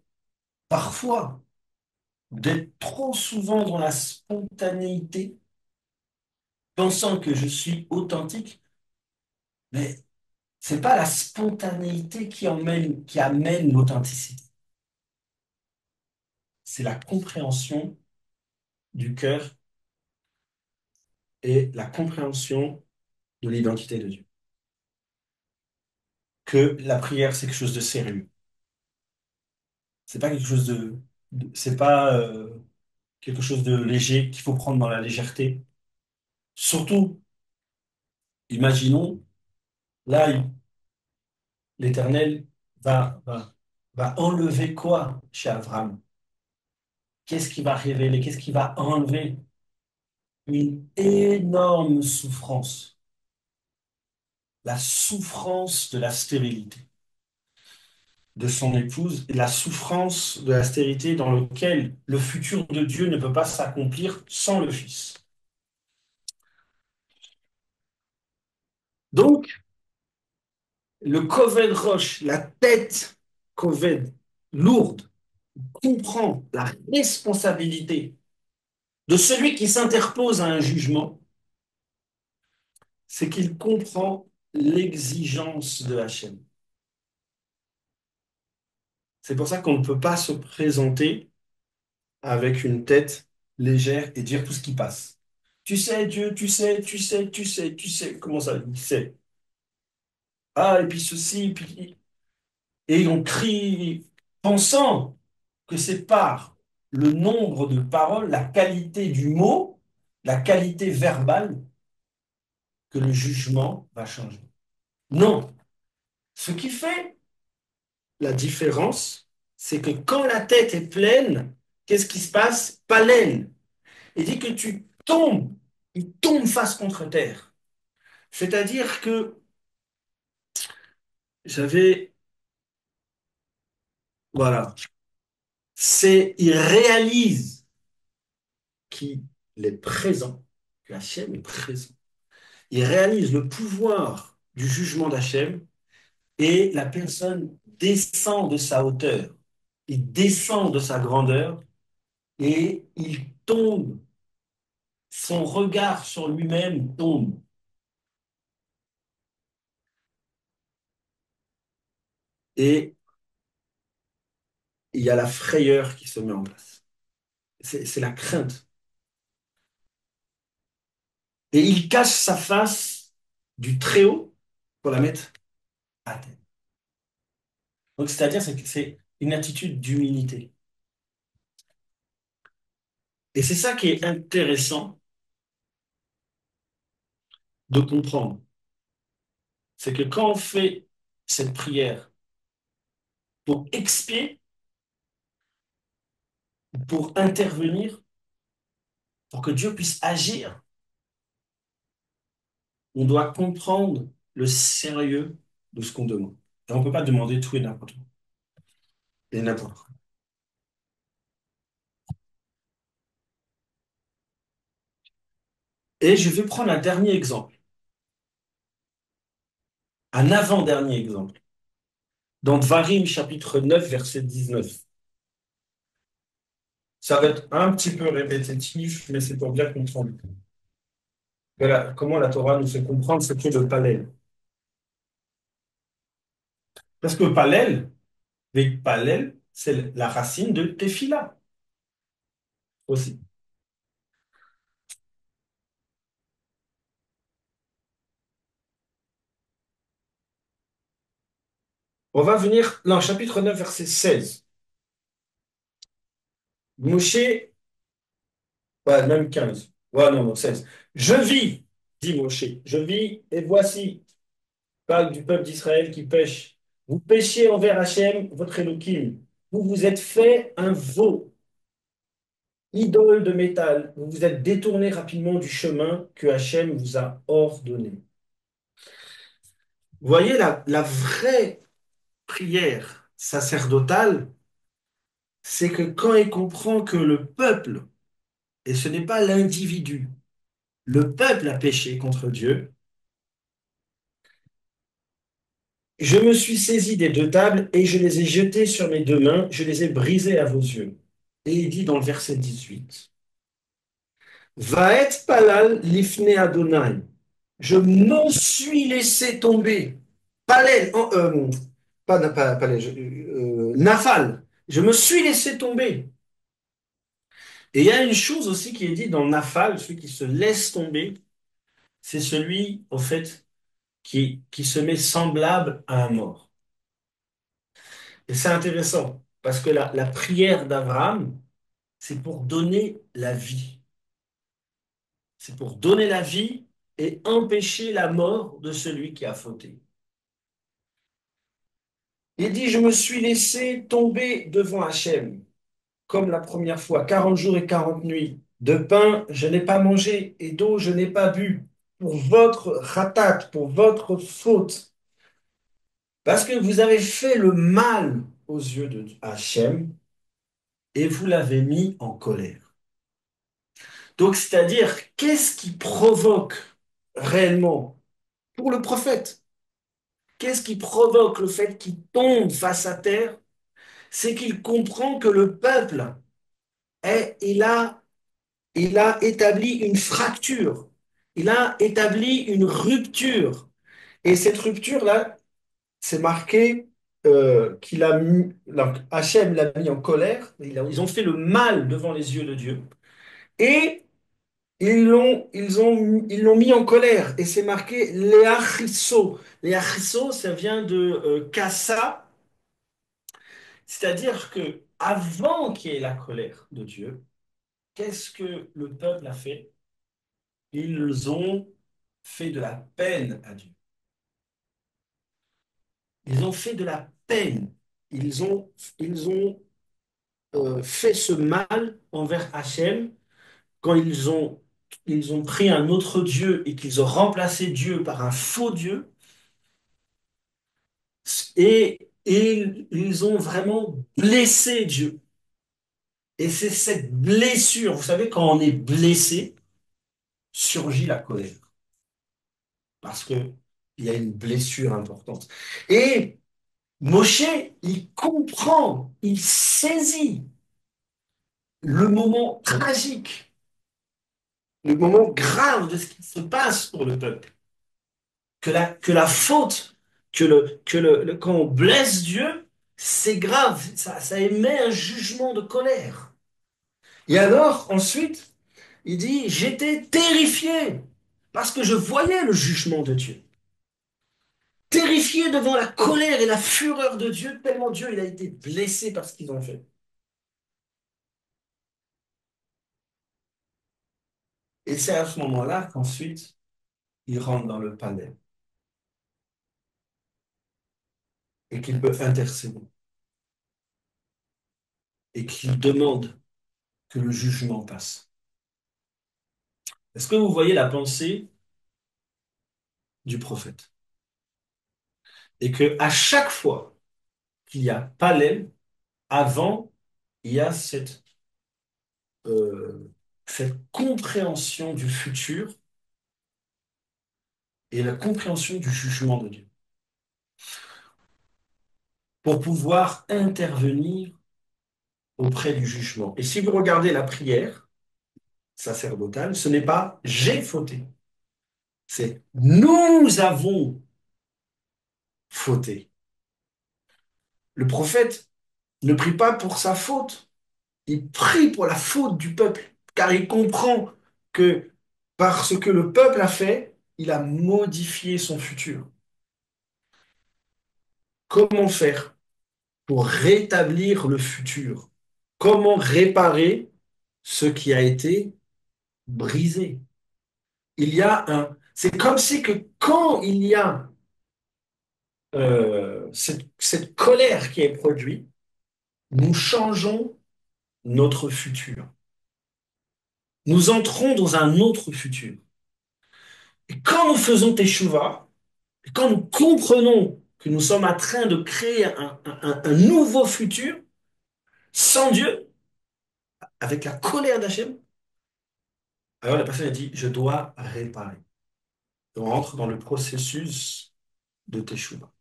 S1: parfois, d'être trop souvent dans la spontanéité, pensant que je suis authentique, mais c'est pas la spontanéité qui amène l'authenticité. C'est la compréhension du cœur et la compréhension de l'identité de Dieu. Que la prière, c'est quelque chose de sérieux. C'est pas quelque chose c'est pas quelque chose de léger qu'il faut prendre dans la légèreté. Surtout, imaginons, là, l'Éternel va enlever quoi chez Abraham? Qu'est-ce qui va révéler? Qu'est-ce qui va enlever? Une énorme souffrance, la souffrance de la stérilité de son épouse et la souffrance de la stérilité dans lequel le futur de Dieu ne peut pas s'accomplir sans le Fils. Donc, le Koved Roche, la tête Koved, lourde, comprend la responsabilité de celui qui s'interpose à un jugement, c'est qu'il comprend l'exigence de Hachem. C'est pour ça qu'on ne peut pas se présenter avec une tête légère et dire tout ce qui passe. Tu sais, Dieu, tu sais, tu sais, tu sais, tu sais. Comment ça, il sait? Ah, et puis ceci, et puis. Et on crie, pensant que c'est par le nombre de paroles, la qualité du mot, la qualité verbale, que le jugement va changer. Non. Ce qui fait la différence, c'est que quand la tête est pleine, qu'est-ce qui se passe? Pas l'aile. Il dit que il tombe face contre terre. C'est-à-dire que j'avais, voilà, il réalise qu'il est présent, que Hachem est présent. Il réalise le pouvoir du jugement d'Hachem et la personne descend de sa hauteur, il descend de sa grandeur et il tombe, son regard sur lui-même tombe. Et il y a la frayeur qui se met en place. C'est la crainte. Et il cache sa face du Très-Haut pour la mettre à terre. Donc, c'est-à-dire que c'est une attitude d'humilité. Et c'est ça qui est intéressant de comprendre. C'est que quand on fait cette prière pour expier, pour intervenir, pour que Dieu puisse agir, on doit comprendre le sérieux de ce qu'on demande. Et on ne peut pas demander tout et n'importe quoi. Et n'importe quoi. Et je vais prendre un dernier exemple, un avant-dernier exemple. Dans Dvarim, chapitre 9, verset 19. Ça va être un petit peu répétitif, mais c'est pour bien comprendre. Voilà comment la Torah nous fait comprendre ce qu'est le palel. Parce que palel, avec palel, c'est la racine de tefila aussi. On va venir dans chapitre 9, verset 16. Moshe, ouais, même 15. Ouais, non, non, 16. Je vis, dit Moshe, je vis, et voici, parle du peuple d'Israël qui pêche. Vous péchez envers Hachem, votre Elohim. Vous vous êtes fait un veau, idole de métal. Vous vous êtes détourné rapidement du chemin que Hachem vous a ordonné. Vous voyez, la vraie prière sacerdotale, c'est que quand il comprend que le peuple, et ce n'est pas l'individu, le peuple a péché contre Dieu, je me suis saisi des deux tables et je les ai jetées sur mes deux mains, je les ai brisées à vos yeux. Et il dit dans le verset 18, Vaet palal lifne Adonai. Je m'en suis laissé tomber. Palel, pas palel, nafal. Je me suis laissé tomber. Et il y a une chose aussi qui est dit dans nafal, celui qui se laisse tomber, c'est celui, au fait, qui se met semblable à un mort. Et c'est intéressant, parce que la prière d'Abraham, c'est pour donner la vie. C'est pour donner la vie et empêcher la mort de celui qui a fauté. Il dit, je me suis laissé tomber devant Hachem, comme la première fois, 40 jours et 40 nuits. De pain, je n'ai pas mangé, et d'eau, je n'ai pas bu, pour votre ratat, pour votre faute. Parce que vous avez fait le mal aux yeux de Hachem, et vous l'avez mis en colère. Donc, c'est-à-dire, qu'est-ce qui provoque réellement, pour le prophète, qu'est-ce qui provoque le fait qu'il tombe face à terre? C'est qu'il comprend que le peuple il a établi une fracture, il a établi une rupture. Et cette rupture-là, c'est marqué qu'il a mis, donc Hachem l'a mis en colère, ils ont fait le mal devant les yeux de Dieu. Et ils l'ont mis en colère. Et c'est marqué Léachisso. Léachisso, ça vient de Kassa, c'est-à-dire que avant qu'il y ait la colère de Dieu, qu'est-ce que le peuple a fait? Ils ont fait de la peine à Dieu. Ils ont fait de la peine. Ils ont fait ce mal envers Hachem quand ils ont pris un autre Dieu et qu'ils ont remplacé Dieu par un faux Dieu. Et ils ont vraiment blessé Dieu. Et c'est cette blessure, vous savez, quand on est blessé, surgit la colère. Parce que il y a une blessure importante. Et Moshe, il comprend, il saisit le moment tragique, le moment grave de ce qui se passe pour le peuple. Que la faute, quand on blesse Dieu, c'est grave, ça émet un jugement de colère. Et alors, ensuite, il dit, j'étais terrifié parce que je voyais le jugement de Dieu. Terrifié devant la colère et la fureur de Dieu, tellement Dieu il a été blessé par ce qu'ils ont fait. Et c'est à ce moment-là qu'ensuite, il rentre dans le palais et qu'il peut intercéder et qu'il demande que le jugement passe. Est-ce que vous voyez la pensée du prophète? Et que à chaque fois qu'il y a palais, avant, il y a euh, cette compréhension du futur et la compréhension du jugement de Dieu pour pouvoir intervenir auprès du jugement. Et si vous regardez la prière sacerdotale, ce n'est pas j'ai fauté, c'est nous avons fauté. Le prophète ne prie pas pour sa faute, il prie pour la faute du peuple, car il comprend que parce que le peuple a fait, il a modifié son futur. Comment faire pour rétablir le futur? Comment réparer ce qui a été brisé? C'est comme si que quand il y a cette colère qui est produite, nous changeons notre futur. Nous entrons dans un autre futur. Et quand nous faisons teshuva, et quand nous comprenons que nous sommes en train de créer un nouveau futur sans Dieu, avec la colère d'Hachem, alors la personne a dit, je dois réparer. Et on rentre dans le processus de teshuva.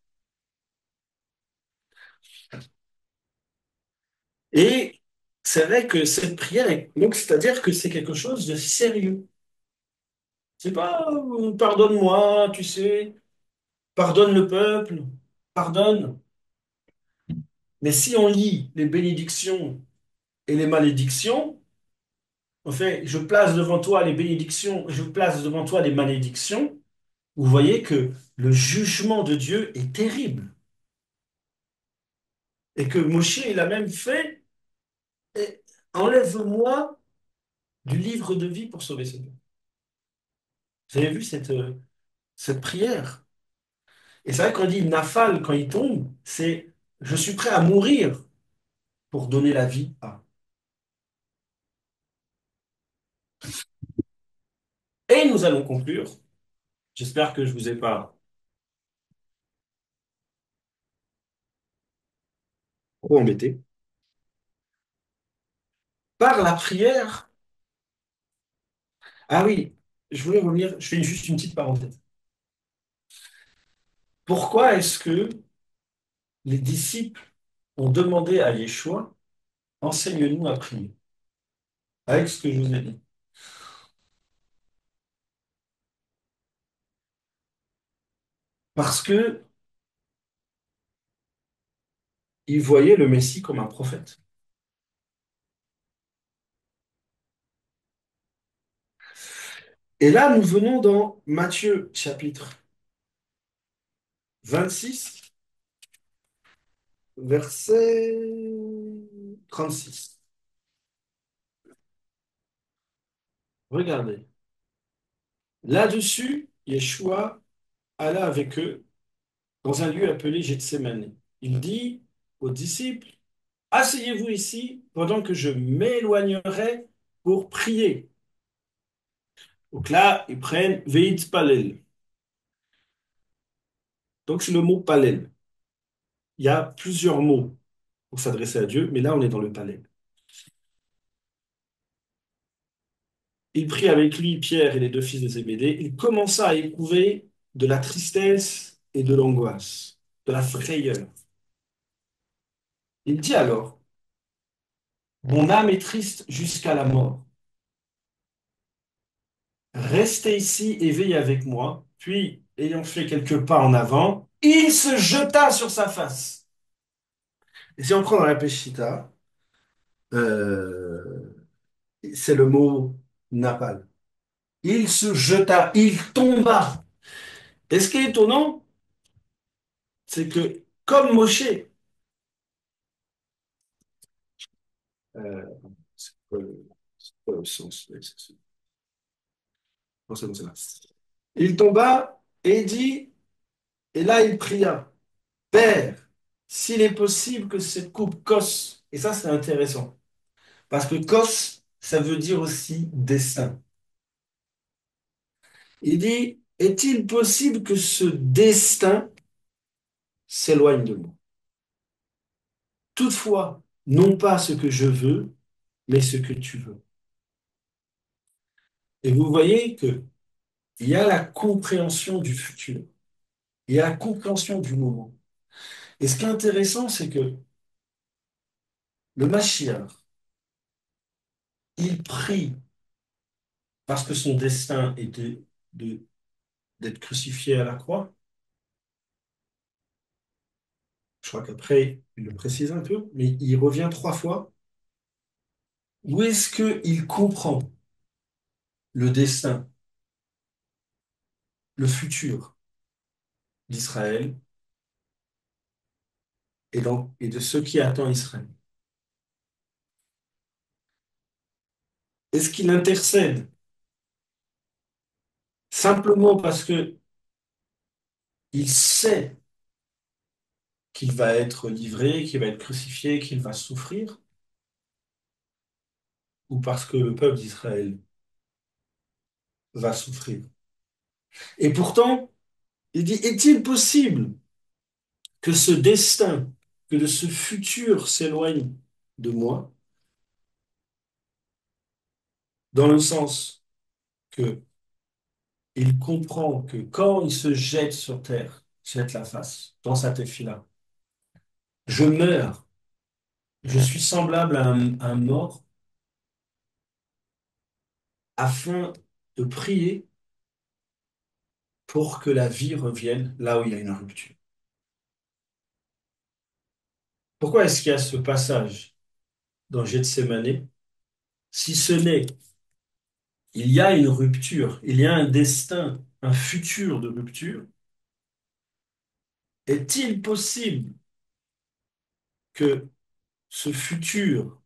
S1: Et c'est vrai que cette prière, donc c'est-à-dire que c'est quelque chose de sérieux. C'est pas pardonne-moi, tu sais, pardonne le peuple, pardonne. Mais si on lit les bénédictions et les malédictions, en fait, je place devant toi les bénédictions, je place devant toi les malédictions, vous voyez que le jugement de Dieu est terrible. Et que Moshe, il a même fait, eh, enlève-moi du livre de vie pour sauver ce peuple. Vous avez vu cette prière? Et c'est vrai qu'on dit Nafal, quand il tombe, c'est je suis prêt à mourir pour donner la vie à. Et nous allons conclure. J'espère que je vous ai pas trop embêté. Par la prière. Ah oui, je voulais revenir, je fais juste une petite parenthèse. Pourquoi est-ce que les disciples ont demandé à Yeshua, enseigne-nous à prier, avec ce que je vous ai dit? Parce que ils voyaient le Messie comme un prophète. Et là, nous venons dans Matthieu chapitre 26, verset 36. Regardez. Là-dessus, Yeshua alla avec eux dans un lieu appelé Gethsémani. Il dit aux disciples, asseyez-vous ici pendant que je m'éloignerai pour prier. Donc là, ils prennent Veit Palel. Donc c'est le mot Palel. Il y a plusieurs mots pour s'adresser à Dieu, mais là, on est dans le Palel. Il prit avec lui Pierre et les deux fils de Zébédée. Il commença à éprouver de la tristesse et de l'angoisse, de la frayeur. Il dit alors, mon âme est triste jusqu'à la mort. Restez ici et veillez avec moi. Puis, ayant fait quelques pas en avant, il se jeta sur sa face. Et si on prend dans la Peshitta, euh, c'est le mot napal. Il se jeta, il tomba. Et ce qui est étonnant, c'est que comme Moshe, euh, c'est quoi le sens? Ouais, non, c'est bon, c'est là. Il tomba et dit, et là il pria, Père, s'il est possible que cette coupe cosse, et ça c'est intéressant, parce que cos, ça veut dire aussi destin. Il dit, est-il possible que ce destin s'éloigne de moi? Toutefois, non pas ce que je veux, mais ce que tu veux. Et vous voyez que Il y a la compréhension du futur, il y a la compréhension du moment. Et ce qui est intéressant, c'est que le Mashiach, il prie parce que son destin était de- d'être crucifié à la croix. Je crois qu'après, il le précise un peu, mais il revient trois fois. Où est-ce qu'il comprend le destin, le futur d'Israël et de ce qui attend Israël? Est-ce qu'il intercède simplement parce que il sait qu'il va être livré, qu'il va être crucifié, qu'il va souffrir, ou parce que le peuple d'Israël va souffrir? Et pourtant, il dit, est-il possible que ce destin, que de ce futur s'éloigne de moi, dans le sens que il comprend que quand il se jette sur terre, jette la face dans sa tefila, je meurs, je suis semblable à un mort afin de prier pour que la vie revienne là où il y a une rupture. Pourquoi est-ce qu'il y a ce passage dans Gethsémané, si ce n'est il y a une rupture, il y a un destin, un futur de rupture, est-il possible que ce futur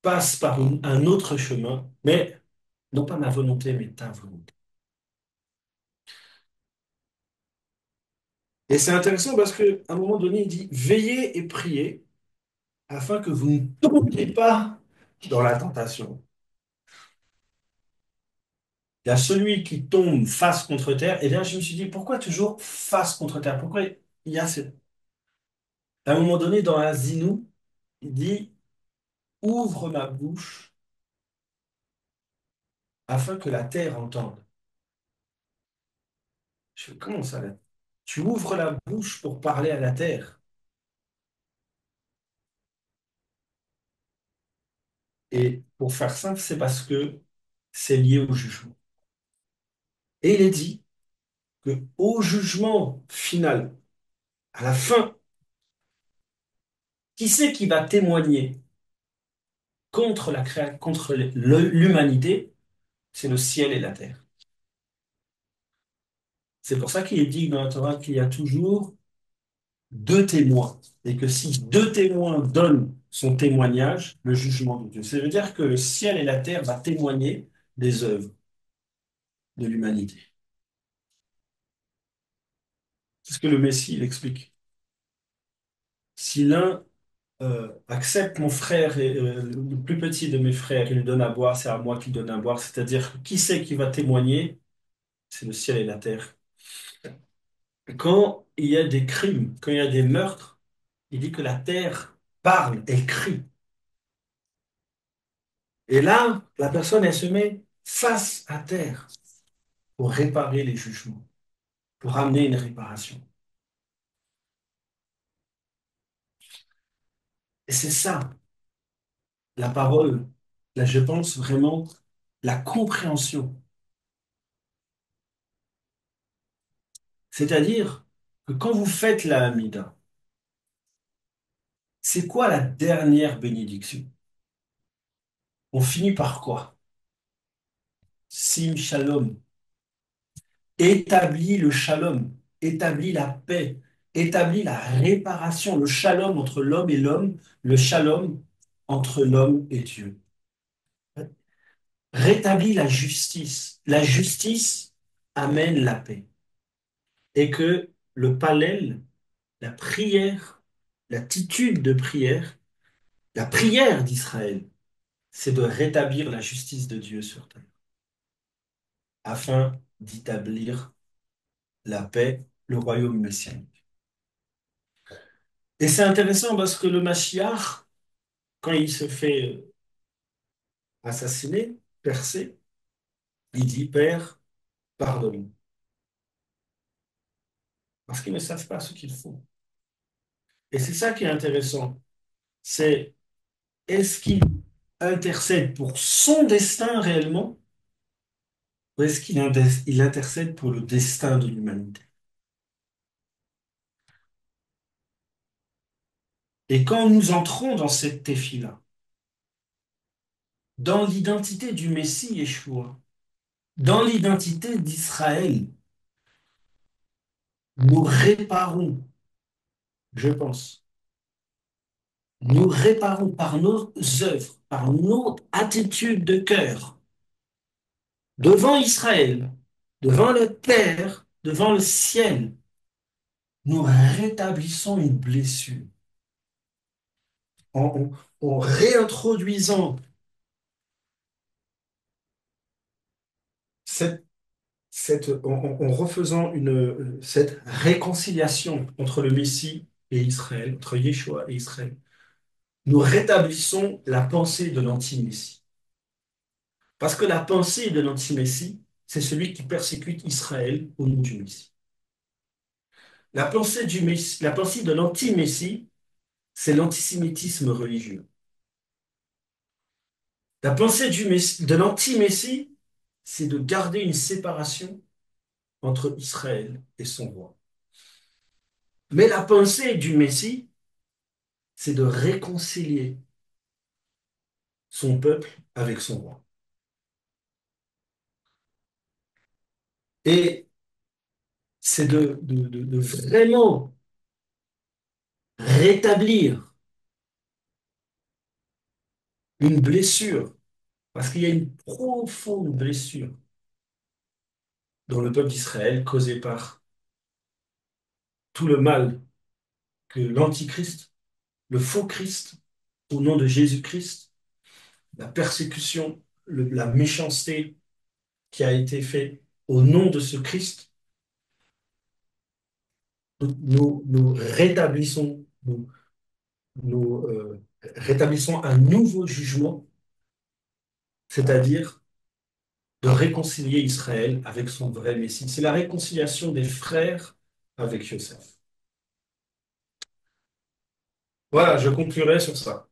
S1: passe par un autre chemin, mais non pas ma volonté, mais ta volonté? Et c'est intéressant parce qu'à un moment donné, il dit, veillez et priez afin que vous ne tombiez pas dans la tentation. Il y a celui qui tombe face contre terre. Et bien, je me suis dit, pourquoi toujours face contre terre? Pourquoi il y a ce... À un moment donné, dans Azinou, il dit, ouvre ma bouche afin que la terre entende. Je fais, comment ça, là? Tu ouvres la bouche pour parler à la terre. Et pour faire simple, c'est parce que c'est lié au jugement. Et il est dit que au jugement final, à la fin, qui c'est qui va témoigner contre contre l'humanité? C'est le ciel et la terre. C'est pour ça qu'il est dit dans la Torah qu'il y a toujours deux témoins. Et que si deux témoins donnent son témoignage, le jugement de Dieu. Ça veut dire que le ciel et la terre va témoigner des œuvres de l'humanité. C'est ce que le Messie il explique. Si l'un accepte mon frère, le plus petit de mes frères, il lui donne à boire, c'est à moi qu'il donne à boire. C'est-à-dire, qui c'est qui va témoigner? C'est le ciel et la terre. Quand il y a des crimes, quand il y a des meurtres, il dit que la terre parle, elle crie. Et là, la personne, elle se met face à terre pour réparer les jugements, pour amener une réparation. Et c'est ça, la parole. Là, je pense vraiment la compréhension. C'est-à-dire que quand vous faites la Hamida, c'est quoi la dernière bénédiction? On finit par quoi? Sim shalom. Établis le shalom, établis la paix, établis la réparation, le shalom entre l'homme et l'homme, le shalom entre l'homme et Dieu. Rétablis la justice. La justice amène la paix. Et que le palel, la prière, l'attitude de prière, la prière d'Israël, c'est de rétablir la justice de Dieu sur terre, afin d'établir la paix, le royaume messianique. Et c'est intéressant parce que le Mashiach, quand il se fait assassiner, percer, il dit, Père, pardonne, parce qu'ils ne savent pas ce qu'ils font. Et c'est ça qui est intéressant. C'est est-ce qu'il intercède pour son destin réellement ou est-ce il intercède pour le destin de l'humanité? Et quand nous entrons dans cette défi-là, dans l'identité du Messie Yeshua, dans l'identité d'Israël, nous réparons, je pense, nous réparons par nos œuvres, par notre attitude de cœur, devant Israël, devant le Père, devant le ciel, nous rétablissons une blessure en réintroduisant cette, en refaisant cette réconciliation entre le Messie et Israël, entre Yeshua et Israël. Nous rétablissons la pensée de l'anti-Messie. Parce que la pensée de l'anti-Messie, c'est celui qui persécute Israël au nom du Messie. La pensée de l'anti-Messie, c'est l'antisémitisme religieux. La pensée de l'anti-Messie, c'est de garder une séparation entre Israël et son roi. Mais la pensée du Messie, c'est de réconcilier son peuple avec son roi. Et c'est de vraiment rétablir une blessure, parce qu'il y a une profonde blessure dans le peuple d'Israël causée par tout le mal que l'Antichrist, le faux Christ, au nom de Jésus-Christ, la persécution, la méchanceté qui a été faite au nom de ce Christ, nous rétablissons, rétablissons un nouveau jugement, c'est-à-dire de réconcilier Israël avec son vrai Messie. C'est la réconciliation des frères avec Joseph. Voilà, je conclurai sur ça.